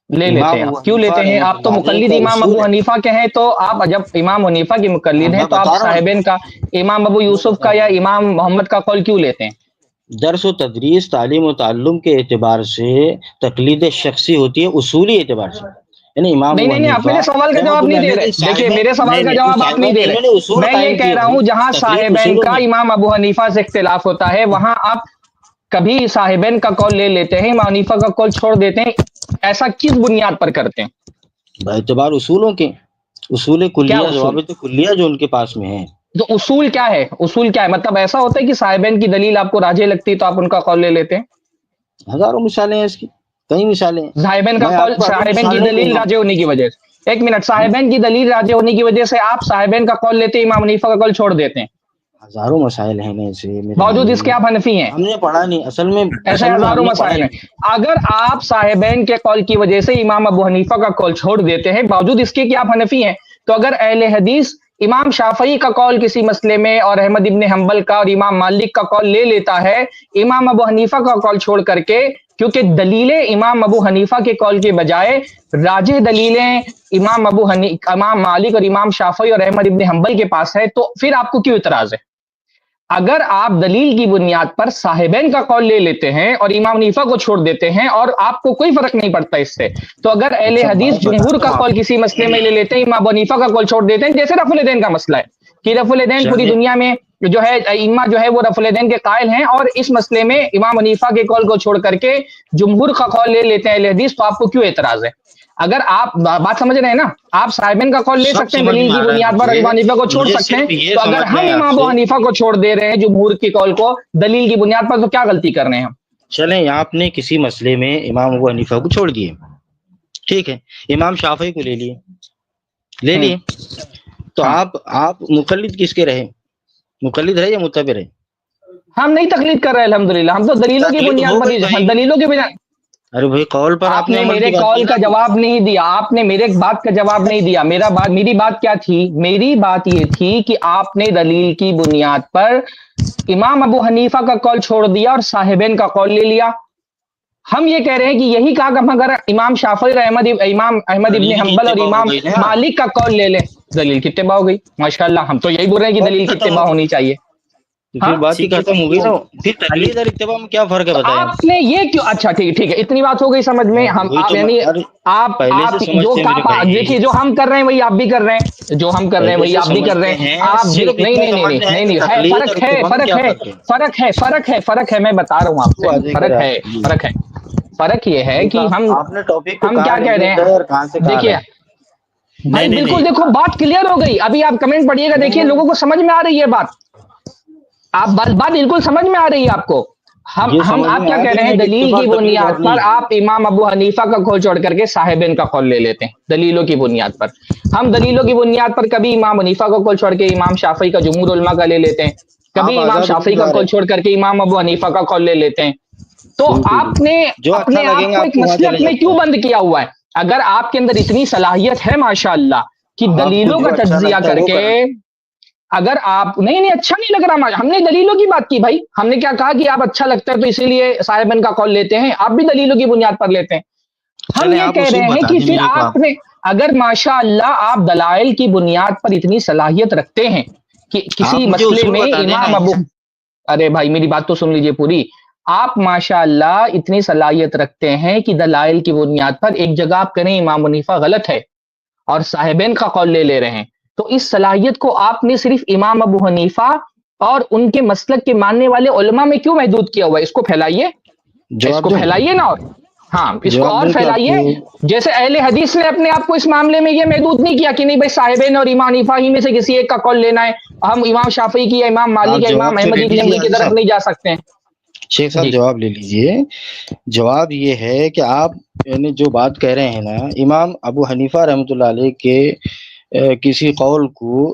Speaker 5: لے لیتے ہیں. کیوں لیتے ہیں؟ آپ تو مقلد امام ابو حنیفہ کے ہیں، تو آپ جب امام حنیفہ کے مقلد ہیں تو آپ صاحبین کا، امام ابو یوسف کا یا امام محمد کا قول کیوں لیتے ہیں؟
Speaker 2: درس و تدریس، تعلیم و تعلم کے اعتبار سے تقلید شخصی ہوتی ہے، اصولی اعتبار سے.
Speaker 5: نہیں، آپ میرے سوال کا جواب نہیں دے رہے. دیکھیے میرے سوال کا جواب آپ نہیں دے رہے. میں یہ کہہ رہا ہوں جہاں صاحبین کا امام ابو حنیفہ سے اختلاف ہوتا ہے وہاں آپ کبھی صاحبین کا قول لے لیتے ہیں، امام حنیفہ کا قول چھوڑ دیتے ہیں. ایسا کس بنیاد پر کرتے ہیں؟
Speaker 2: باعتبار اصولوں کے، اصول کلیہ،
Speaker 5: کیا اصول؟
Speaker 2: ضوابط کلیہ جو ان کے پاس میں ہے.
Speaker 5: تو اصول کیا ہے؟ اصول کیا ہے؟ مطلب ایسا ہوتا ہے کہ صاحبین کی دلیل آپ کو راجح لگتی تو آپ ان کا قول لے لیتے ہیں؟
Speaker 2: ہزاروں مثالیں ہیں اس کی، کئی مثالیں ہیں.
Speaker 5: صاحبین کا قول، صاحبین کی دلیل راجح ہونے کی وجہ سے، ایک منٹ، صاحبین کی دلیل راجح ہونے کی وجہ سے آپ صاحبین کا قول لیتے ہیں، امام حنیفہ کا قول چھوڑ دیتے ہیں.
Speaker 2: ہزاروں مسائل ہیں ایسے.
Speaker 5: باوجود اس کے آپ حنفی ہیں.
Speaker 2: ہم نے پڑھا نہیں اصل میں،
Speaker 5: ایسے ہزاروں مسائل ہیں. اگر آپ صاحبین کے قول کی وجہ سے امام ابو حنیفہ کا قول چھوڑ دیتے ہیں باوجود اس کے کہ آپ حنفی ہیں، تو اگر اہل حدیث امام شافعی کا قول کسی مسئلے میں اور احمد ابن حنبل کا اور امام مالک کا قول لے لیتا ہے امام ابو حنیفہ کا قول چھوڑ کر کے، کیونکہ دلیلیں امام ابو حنیفہ کے قول کے بجائے راجح دلیلیں امام مالک اور امام شافعی اور احمد ابن حنبل کے پاس ہے، تو پھر آپ کو کیوں اعتراض ہے؟ اگر آپ دلیل کی بنیاد پر صاحبین کا قول لے لیتے ہیں اور امام حنیفہ کو چھوڑ دیتے ہیں اور آپ کو کوئی فرق نہیں پڑتا اس سے، تو اگر اہل حدیث جمہور کا قول کسی مسئلے میں لے لیتے ہیں، امام ابو حنیفہ کا قول چھوڑ دیتے ہیں، جیسے رفع الیدین کا مسئلہ ہے کہ رفع الیدین پوری دنیا میں جو ہے ائمہ جو ہے وہ رفع الیدین کے قائل ہیں، اور اس مسئلے میں امام حنیفہ کے قول کو چھوڑ کر کے جمہور کا قول لے لیتے ہیں اہل حدیث، تو آپ کو کیوں اعتراض ہے؟ اگر آپ بات سمجھ رہے ہیں نا، آپ صاحبین کا قول لے سکتے ہیں دلیل کی بنیاد پر، امام حنیفہ کو چھوڑ سکتے ہیں، تو اگر ہم امام ابو حنیفہ کو چھوڑ دے رہے ہیں جمہور کی قول کو دلیل کی بنیاد پر، تو کیا غلطی کر رہے ہیں ہم؟
Speaker 2: چلیں آپ نے کسی مسئلے میں امام ابو حنیفہ کو چھوڑ دیے، ٹھیک ہے، امام شافعی کو لے لیے تو آپ مقلد کس کے رہے؟ مقلد رہے یا متبع رہے؟
Speaker 5: ہم نہیں تقلید کر رہے الحمدللہ، ہم تو دلیلوں کی بنیاد پر، دلیلوں کی بنیاد.
Speaker 2: ارے بھائی قول پر
Speaker 5: آپ نے میرے قول کا جواب نہیں دیا، آپ نے میرے بات کا جواب نہیں دیا. میری بات کیا تھی؟ میری بات یہ تھی کہ آپ نے دلیل کی بنیاد پر امام ابو حنیفہ کا قول چھوڑ دیا اور صاحبین کا قول لے لیا. ہم یہ کہہ رہے ہیں کہ یہی کہا کہ ہم اگر امام شافعی اور امام احمد ابن حنبل اور امام مالک کا قول لے لیں، دلیل کی اتباع ہو گئی. ماشاءاللہ، ہم تو یہی بول رہے ہیں کہ دلیل کی اتباع ہونی چاہیے.
Speaker 2: پھر بات ہی ختم ہو گئی نا. پھر تقلید اور اتباع میں کیا فرق ہے بتائیں
Speaker 5: آپ نے یہ کیوں؟ اچھا ٹھیک ہے، اتنی بات ہو گئی سمجھ میں. ہم یعنی آپ جو دیکھیے جو ہم کر رہے ہیں وہی آپ بھی کر رہے ہیں، جو ہم کر رہے ہیں وہی آپ بھی کر رہے ہیں. آپ بھی نہیں فرق ہے. میں بتا رہا ہوں آپ سے، فرق یہ ہے کہ ہم کیا کہہ رہے ہیں. دیکھیے بھائی بالکل، دیکھو بات کلیئر ہو گئی. ابھی آپ کمنٹ پڑھیے گا، دیکھیے لوگوں کو سمجھ میں آ رہی ہے بات. آپ بات بالکل سمجھ میں آ رہی ہے آپ کو. آپ کیا کہہ رہے ہیں؟ دلیل کی بنیاد پر آپ امام ابو حنیفہ کا قول چھوڑ کر کے صاحبین کا قول لے لیتے ہیں دلیلوں کی بنیاد پر. ہم دلیلوں کی بنیاد پر کبھی امام حنیفہ کا قول چھوڑ کے امام شافعی کا جمہور علماء کا لے لیتے ہیں، کبھی امام شافعی کا قول چھوڑ کر کے امام ابو حنیفہ کا قول لے لیتے ہیں. تو آپ نے اپنے آپ کو ایک مسلک میں کیوں بند کیا ہوا ہے؟ اگر آپ کے اندر اتنی صلاحیت ہے ماشاءاللہ کہ دلیلوں کا تجزیہ کر کے، اگر آپ نہیں اچھا نہیں لگ رہا، ہم نے دلیلوں کی بات کی بھائی. ہم نے کیا کہا کہ آپ اچھا لگتا ہے تو اسی لیے صاحبین کا قول لیتے ہیں، آپ بھی دلیلوں کی بنیاد پر لیتے ہیں. ہم یہ کہہ رہے ہیں کہ پھر آپ نے اگر ماشاءاللہ آپ دلائل کی بنیاد پر اتنی صلاحیت رکھتے ہیں کہ کسی مسئلے میں امام ابو، ارے بھائی میری بات تو سن لیجئے پوری. آپ ماشاءاللہ اتنی صلاحیت رکھتے ہیں کہ دلائل کی بنیاد پر ایک جگہ آپ کہیں امام حنیفہ غلط ہے اور صاحبین کا قول لے رہے ہیں، تو اس صلاحیت کو آپ نے صرف امام ابو حنیفہ اور ان کے مسلک کے ماننے والے علماء میں کیوں محدود کیا ہوا ہے؟ اس کو پھیلائیے، اس کو پھیلائیے نا. اور ہاں اس کو اور پھیلائیے. جیسے اہل حدیث نے اپنے آپ کو اس معاملے میں یہ محدود نہیں کیا کہ نہیں بھائی صاحبین اور امام حنیفہ ہی میں سے کسی ایک کا قول لینا ہے، ہم امام شافعی کی یا امام مالک یا امام احمد بن حنبل کی طرف نہیں جا سکتے ہیں.
Speaker 2: شیخ صاحب جواب لے لیجئے. جواب یہ ہے کہ آپ یعنی جو بات کہہ رہے ہیں نا، امام ابو حنیفہ رحمۃ اللہ علیہ کے کسی قول کو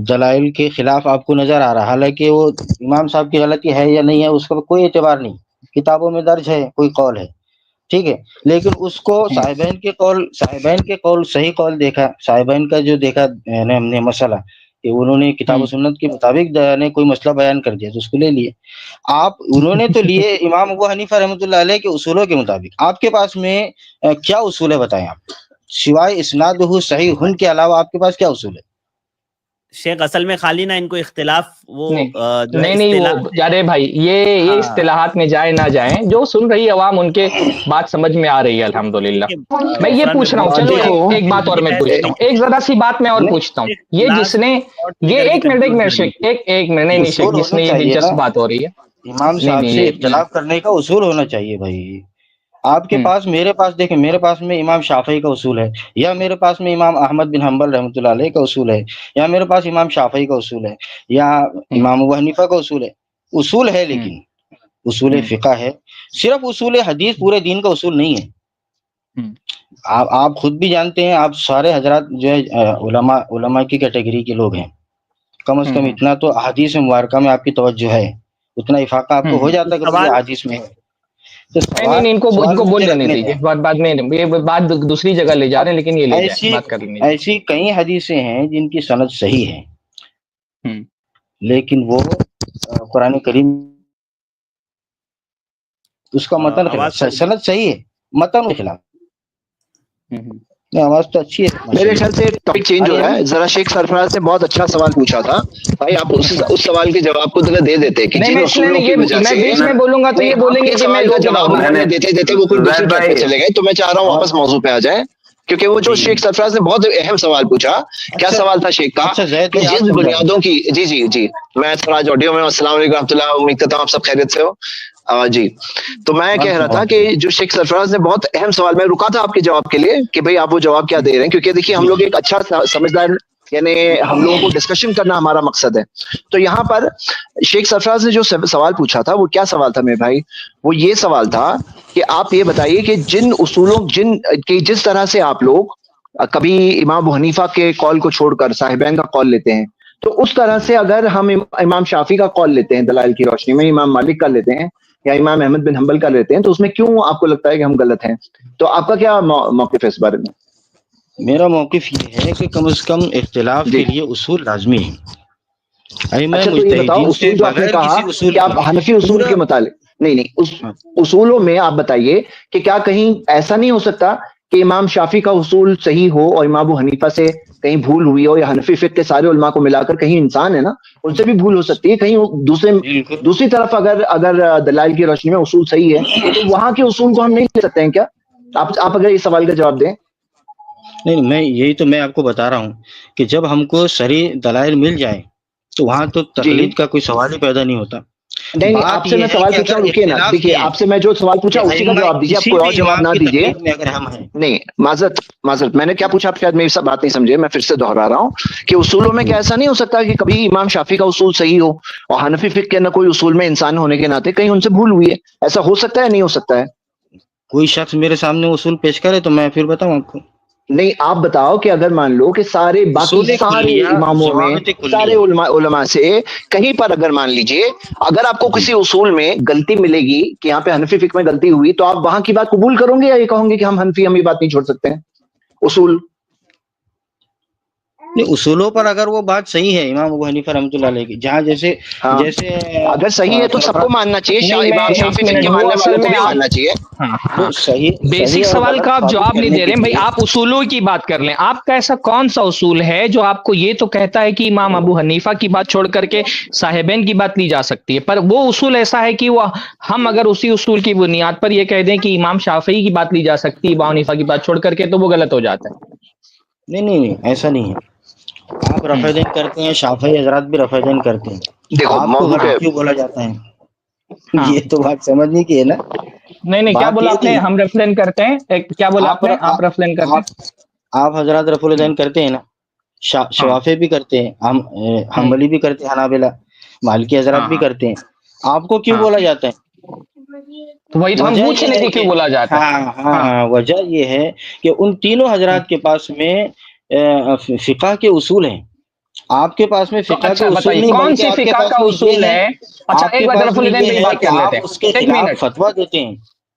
Speaker 2: دلائل کے خلاف آپ کو نظر آ رہا، حالانکہ وہ امام صاحب کی غلطی ہے یا نہیں ہے اس کا کوئی اعتبار نہیں، کتابوں میں درج ہے کوئی قول ہے، ٹھیک ہے، لیکن اس کو صاحبین کے قول صحیح قول دیکھا، صاحبین کا جو دیکھا ہم نے مسئلہ کہ انہوں نے کتاب و سنت کے مطابق نے کوئی مسئلہ بیان کر دیا تو اس کو لے لیے. انہوں نے تو لیے امام ابو حنیفہ رحمۃ اللہ علیہ کے اصولوں کے مطابق. آپ کے پاس میں کیا اصول ہے بتائیں آپ, سوائے اسناد صحیح ہن کے علاوہ آپ کے پاس کیا اصول ہے؟
Speaker 1: شیخ اصل میں خالی نہ ان کو اختلاف وہ
Speaker 5: نہیں وہ ارے بھائی یہ اصطلاحات میں جائے نہ جائیں, جو سن رہی عوام ان کے بات سمجھ میں آ رہی ہے الحمدللہ. میں یہ پوچھ رہا ہوں, چلو ایک بات اور میں پوچھتا ہوں, ایک ذرا سی بات میں اور پوچھتا ہوں. یہ جس نے یہ ایک منٹ جس نے یہ دلچسپ بات ہو رہی ہے,
Speaker 2: امام صاحب سے اختلاف کرنے کا اصول ہونا چاہیے بھائی. آپ کے پاس میرے پاس دیکھیں, میرے پاس میں امام شافعی کا اصول ہے, یا میرے پاس میں امام احمد بن حنبل رحمۃ اللہ علیہ کا اصول ہے, یا میرے پاس امام شافعی کا اصول ہے, یا امام ابو حنیفہ کا اصول ہے. اصول ہے لیکن اصول فقہ ہے, صرف اصول حدیث پورے دین کا اصول نہیں ہے. آپ خود بھی جانتے ہیں, آپ سارے حضرات جو ہے علماء کی کیٹیگری کے لوگ ہیں, کم از کم اتنا تو احادیث مبارکہ میں آپ کی توجہ ہے, اتنا افاقہ آپ کو ہو جاتا ہے کہ احادیث میں ہے.
Speaker 5: نہیں ان کو بول لینے دیجیے, بعد میں یہ بات دوسری جگہ لے جا رہے ہیں, لیکن یہ لے جائیں بات کر لیں.
Speaker 2: ایسی کئی حدیثیں ہیں جن کی سند صحیح ہے, لیکن وہ قرآن کریم اس کا متن خلاف, سند صحیح ہے متن کے خلاف. آواز تو اچھی ہے.
Speaker 6: میرے خیال سے ٹاپک چینج ہو رہا ہے ذرا. شیخ سرفراز نے بہت اچھا سوال پوچھا تھا بھائی, آپ اس سوال کے جواب کو دے دیتے کہ جن اصولوں کی وجہ سے,
Speaker 5: میں بیچ میں بولوں گا تو یہ بولیں گے کہ میں
Speaker 6: جواب دیتے وہ کوئی دوسری ٹریک پہ چلے گئے. تو میں چاہ رہا ہوں واپس موضوع پہ آ جائیں, کیونکہ وہ جو شیخ سرفراز نے بہت اہم سوال پوچھا. کیا سوال تھا شیخ کا کہ جس بنیادوں کی, جی میں سراج آڈیو میں, السلام علیکم رحمۃ اللہ, امید کرتا ہوں آپ سب خیریت سے ہو. جی تو میں کہہ رہا تھا کہ جو شیخ سرفراز نے بہت اہم سوال, میں رکا تھا آپ کے جواب کے لیے کہ بھئی آپ وہ جواب کیا دے رہے ہیں, کیونکہ دیکھیے ہم لوگ ایک اچھا سمجھدار, یعنی ہم لوگوں کو ڈسکشن کرنا ہمارا مقصد ہے. تو یہاں پر شیخ سرفراز نے جو سوال پوچھا تھا وہ کیا سوال تھا میرے بھائی, وہ یہ سوال تھا کہ آپ یہ بتائیے کہ جن اصولوں جس طرح سے آپ لوگ کبھی امام ابو حنیفہ کے قول کو چھوڑ کر صاحبین کا قول لیتے ہیں, تو اس طرح سے اگر ہم امام شافعی کا قول لیتے ہیں دلائل کی روشنی میں, امام مالک کا لیتے ہیں, یا امام احمد بن حنبل کا لیتے ہیں, تو اس میں کیوں آپ کو لگتا ہے کہ ہم غلط ہیں؟ تو آپ کا کیا موقف ہے اس بارے میں؟
Speaker 2: میرا موقف یہ ہے کہ کم از کم اختلاف کے لیے اصول لازمی ہے.
Speaker 6: اچھا تو یہ بتاؤ, اصول جو آپ نے کہا کہ آپ حنفی اصول کے متعلق, نہیں اصولوں میں آپ بتائیے کہ کیا کہیں ایسا نہیں ہو سکتا کہ امام شافعی کا اصول صحیح ہو اور امام ابو حنیفہ سے کہیں بھول ہوئی ہو, یا حنفی فقہ کے سارے علماء کو ملا کر کہیں انسان ہے نا, ان سے بھی بھول ہو سکتی ہے, کہیں دوسری طرف اگر دلائل کی روشنی میں اصول صحیح ہے تو وہاں کے اصول کو ہم نہیں لے سکتے ہیں کیا؟ آپ اگر اس سوال کا جواب دیں.
Speaker 2: نہیں, میں آپ کو بتا رہا ہوں کہ جب ہم کو صریح دلائل مل جائے تو وہاں تو تقلید کا کوئی سوال ہی پیدا نہیں ہوتا.
Speaker 5: نہیں آپ سے میں سوال پوچھا, رکیے نا, دیکھیے آپ سے میں جو سوال پوچھا اسی کا جواب دیجیے, آپ کوئی اور جواب نہ دیجیے. نہیں معذرت, میں نے کیا پوچھا آپ شاید میری سب بات نہیں سمجھے, میں پھر سے دہرا رہا ہوں کہ اصولوں میں کیا ایسا نہیں ہو سکتا کہ کبھی امام شافعی کا اصول صحیح ہو اور حنفی فقہ کے نہ کوئی اصول میں انسان ہونے کے ناطے کہیں ان سے بھول ہوئی ہے, ایسا ہو سکتا ہے نہیں ہو سکتا ہے؟
Speaker 2: کوئی شخص میرے سامنے اصول پیش کرے تو میں پھر بتاؤں آپ کو.
Speaker 5: نہیں آپ بتاؤ کہ اگر مان لو کہ سارے اماموں میں سارے علماء سے کہیں پر اگر مان لیجئے اگر آپ کو کسی اصول میں غلطی ملے گی کہ یہاں پہ حنفی فقہ میں غلطی ہوئی, تو آپ وہاں کی بات قبول کرو گے یا یہ کہوں گے کہ ہم یہ بات نہیں چھوڑ سکتے ہیں اصول؟
Speaker 2: نہیں, اصولوں پر اگر وہ بات صحیح ہے امام ابو حنیفہ رحمۃ اللہ علیہ کی, جہاں جیسے
Speaker 5: اگر صحیح ہے تو سب کو ماننا چاہیے, امام شافعی فقہ کے ماننے والوں کو بھی ماننا چاہیے. بیسک سوال کا آپ جواب نہیں دے رہے ہیں بھائی, آپ اصولوں کی بات کر لیں. آپ کا ایسا کون سا اصول ہے جو آپ کو یہ تو کہتا ہے کہ امام ابو حنیفہ کی بات چھوڑ کر کے صاحبین کی بات لی جا سکتی ہے, پر وہ اصول ایسا ہے کہ وہ ہم اگر اسی اصول کی بنیاد پر یہ کہہ دیں کہ امام شافعی کی بات لی جا سکتی ہے امام حنیفہ کی بات چھوڑ کر کے, تو وہ غلط ہو جاتا ہے؟
Speaker 2: نہیں ایسا نہیں ہے. آپ رفع دین کرتے ہیں, شافعی حضرات بھی رفع دین کرتے ہیں,
Speaker 5: دیکھو
Speaker 2: آپ کو غلط کیوں بولا جاتا ہے؟ یہ تو بات سمجھنے کی ہے نا.
Speaker 5: نہیں کیا بولا آپ نے, ہم ریفرین کرتے ہیں, کیا بولا آپ نے, آپ ریفرین کرتے ہیں,
Speaker 2: آپ حضرات رفع الدین کرتے ہیں نا, شوافی بھی کرتے ہیں, حنبلی بھی کرتے ہیں, حنابلہ مالکی حضرات بھی کرتے ہیں, آپ کو کیوں بولا جاتا ہے؟
Speaker 5: وہی تو ہم پوچھ رہے ہیں کیوں بولا جاتا ہے.
Speaker 2: ہاں وجہ یہ ہے کہ ان تینوں حضرات کے پاس میں فقہ کے اصول ہیں, آپ کے پاس میں فقہ کے اصول نہیں,
Speaker 5: کون سی فقہ کا اصول ہے؟ اچھا ایک بات رفع الدین پہ بات کر لیتے ہیں,
Speaker 2: آپ اس کے خلاف فتویٰ دیتے ہیں.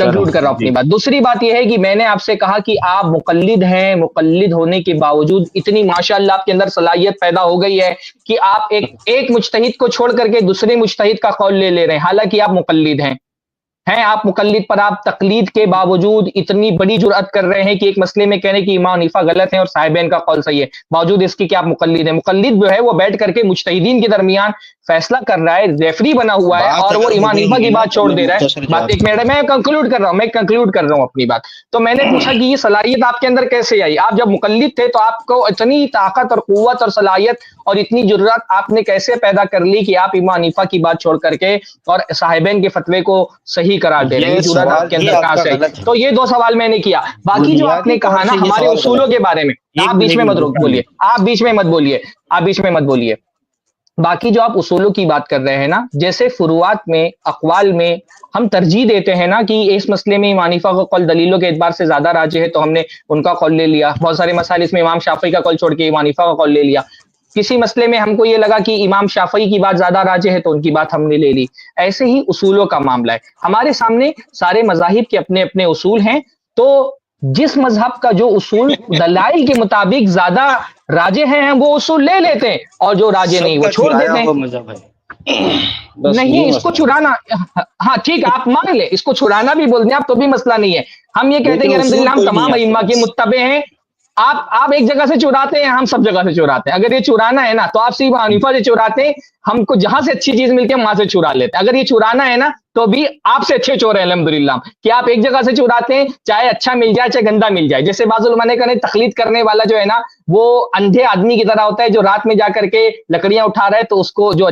Speaker 5: کنکلوڈ کر رہا ہوں اپنی بات. دوسری بات یہ ہے کہ میں نے آپ سے کہا کہ آپ مقلد ہیں, مقلد ہونے کے باوجود اتنی ماشاءاللہ آپ کے اندر صلاحیت پیدا ہو گئی ہے کہ آپ ایک مجتہد کو چھوڑ کر کے دوسرے مجتہد کا قول لے رہے ہیں, حالانکہ آپ مقلد ہیں آپ مقلد پر آپ تقلید کے باوجود اتنی بڑی جرأت کر رہے ہیں کہ ایک مسئلے میں کہنے کہ امام حنیفہ غلط ہیں اور صاحبین کا قول صحیح ہے, باوجود اس کی کہ آپ مقلد ہیں. مقلد جو ہے وہ بیٹھ کر کے مجتہدین کے درمیان فیصلہ کر رہا ہے, ریفری بنا ہوا ہے, اور وہ امام حنیفہ کی بات چھوڑ دے رہا ہے. بات ایک منٹ میں کنکلوڈ کر رہا ہوں اپنی بات. تو میں نے پوچھا کہ یہ صلاحیت آپ کے اندر کیسے آئی؟ آپ جب مقلد تھے تو آپ کو اتنی طاقت اور قوت اور صلاحیت اور اتنی جرأت آپ نے کیسے پیدا کر لی کہ آپ امام حنیفہ کی بات چھوڑ کر کے اور صاحبین کے فتوے کو صحیح قرار دے رہے ہیں؟ یہ جرأت آپ کے اندر کہاں سے آئی؟ تو یہ 2 سوال میں نے کیا. باقی جو آپ نے کہا نا ہمارے اصولوں کے بارے میں, آپ بیچ میں مت بولیے. باقی جو آپ اصولوں کی بات کر رہے ہیں نا, جیسے فروعات میں, اقوال میں ہم ترجیح دیتے ہیں نا کہ اس مسئلے میں امام حنیفہ کا قول دلیلوں کے اعتبار سے زیادہ راجح ہے تو ہم نے ان کا قول لے لیا. بہت سارے مسائل اس میں امام شافعی کا قول چھوڑ کے امام حنیفہ کا قول لے لیا. کسی مسئلے میں ہم کو یہ لگا کہ امام شافعی کی بات زیادہ راجح ہے تو ان کی بات ہم نے لے لی. ایسے ہی اصولوں کا معاملہ ہے. ہمارے سامنے سارے مذاہب کے اپنے اپنے اصول ہیں, تو جس مذہب کا جو اصول دلائل کے مطابق زیادہ راجح ہیں ہم وہ اصول لے لیتے ہیں, اور جو راجح نہیں وہ چھوڑ دیتے ہیں. نہیں, اس کو چھڑانا, ہاں ٹھیک ہے آپ مان لیں, اس کو چھڑانا بھی بول دیں آپ تو بھی مسئلہ نہیں ہے. ہم یہ کہتے ہیں کہ الحمدللہ ہم تمام ائمہ کے متبع ہیں. آپ ایک جگہ سے چراتے ہیں, ہم سب جگہ سے چراتے ہیں. اگر یہ چرانا ہے نا تو آپ صرف حنیفہ سے چراتے ہیں, ہم کو جہاں سے اچھی چیز ملتی ہے وہاں سے چرا لیتے ہیں. اگر یہ چرانا ہے نا تو بھی آپ سے اچھے چور ہیں الحمدللہ, کہ آپ ایک جگہ سے چراتے ہیں چاہے اچھا مل جائے چاہے گندا مل جائے. جیسے بعض علماء نے کہا تقلید کرنے والا جو ہے نا وہ اندھے آدمی کی طرح ہوتا ہے جو رات میں جا کر کے لکڑیاں اٹھا رہا ہے تو اس کو جو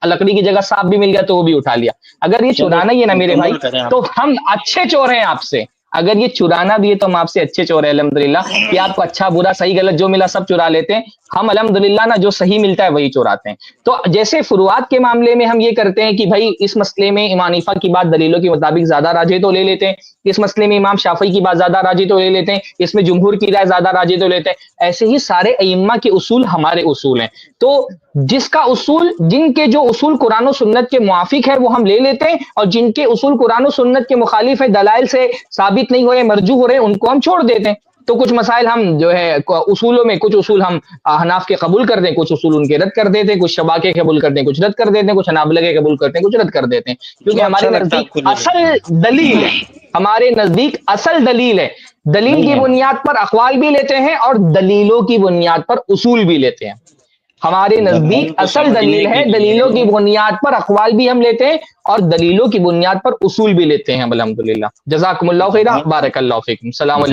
Speaker 5: لکڑی کی جگہ سانپ بھی مل گیا تو وہ بھی اٹھا لیا. اگر یہ چرانا ہی ہے نا میرے بھائی تو ہم اچھے چور ہیں آپ سے. اگر یہ چرانا بھی ہے تو ہم آپ سے اچھے چور ہیں الحمدللہ, کہ آپ کو اچھا برا صحیح غلط جو ملا سب چرا لیتے ہیں. ہم الحمدللہ نا جو صحیح ملتا ہے وہی چراتے ہیں. تو جیسے فروعات کے معاملے میں ہم یہ کرتے ہیں کہ بھائی اس مسئلے میں امام حنیفہ کی بات دلیلوں کے مطابق زیادہ راجح تو لے لیتے ہیں, اس مسئلے میں امام شافعی کی بات زیادہ راجح تو لے لیتے ہیں, اس میں جمہور کی رائے زیادہ راجح تو لیتے ہیں. ایسے ہی سارے ائمہ کے اصول ہمارے اصول ہیں. تو جس کا اصول, جن کے جو اصول قرآن و سنت کے موافق ہے وہ ہم لے لیتے ہیں, اور جن کے اصول قرآن و سنت کے مخالف ہے, دلائل سے ثابت نہیں ہوئے, مرجوح ہو رہے ہیں, ان کو ہم چھوڑ دیتے ہیں. تو کچھ مسائل ہم جو ہے اصولوں میں کچھ اصول ہم احناف کے قبول کر دیں, کچھ اصول ان کے رد کر دیتے ہیں, کچھ شبا کے قبول کرتے ہیں, کچھ رد کر دیتے ہیں, کچھ حنابلہ کے قبول کرتے ہیں, کچھ رد کر دیتے ہیں. کیونکہ ہمارے نزدیک اصل دلیل ہے, ہمارے نزدیک اصل دلیل ہے. دلیل کی بنیاد پر اقوال بھی لیتے ہیں اور دلیلوں کی بنیاد پر اصول بھی لیتے ہیں. ہمارے نزدیک اصل دلیل ہے, دلیلوں کی بنیاد پر اقوال بھی ہم لیتے ہیں اور دلیلوں کی بنیاد پر اصول بھی لیتے ہیں الحمدللہ. جزاکم اللہ خیرا, بارک اللہ فیکم. السلام علیکم.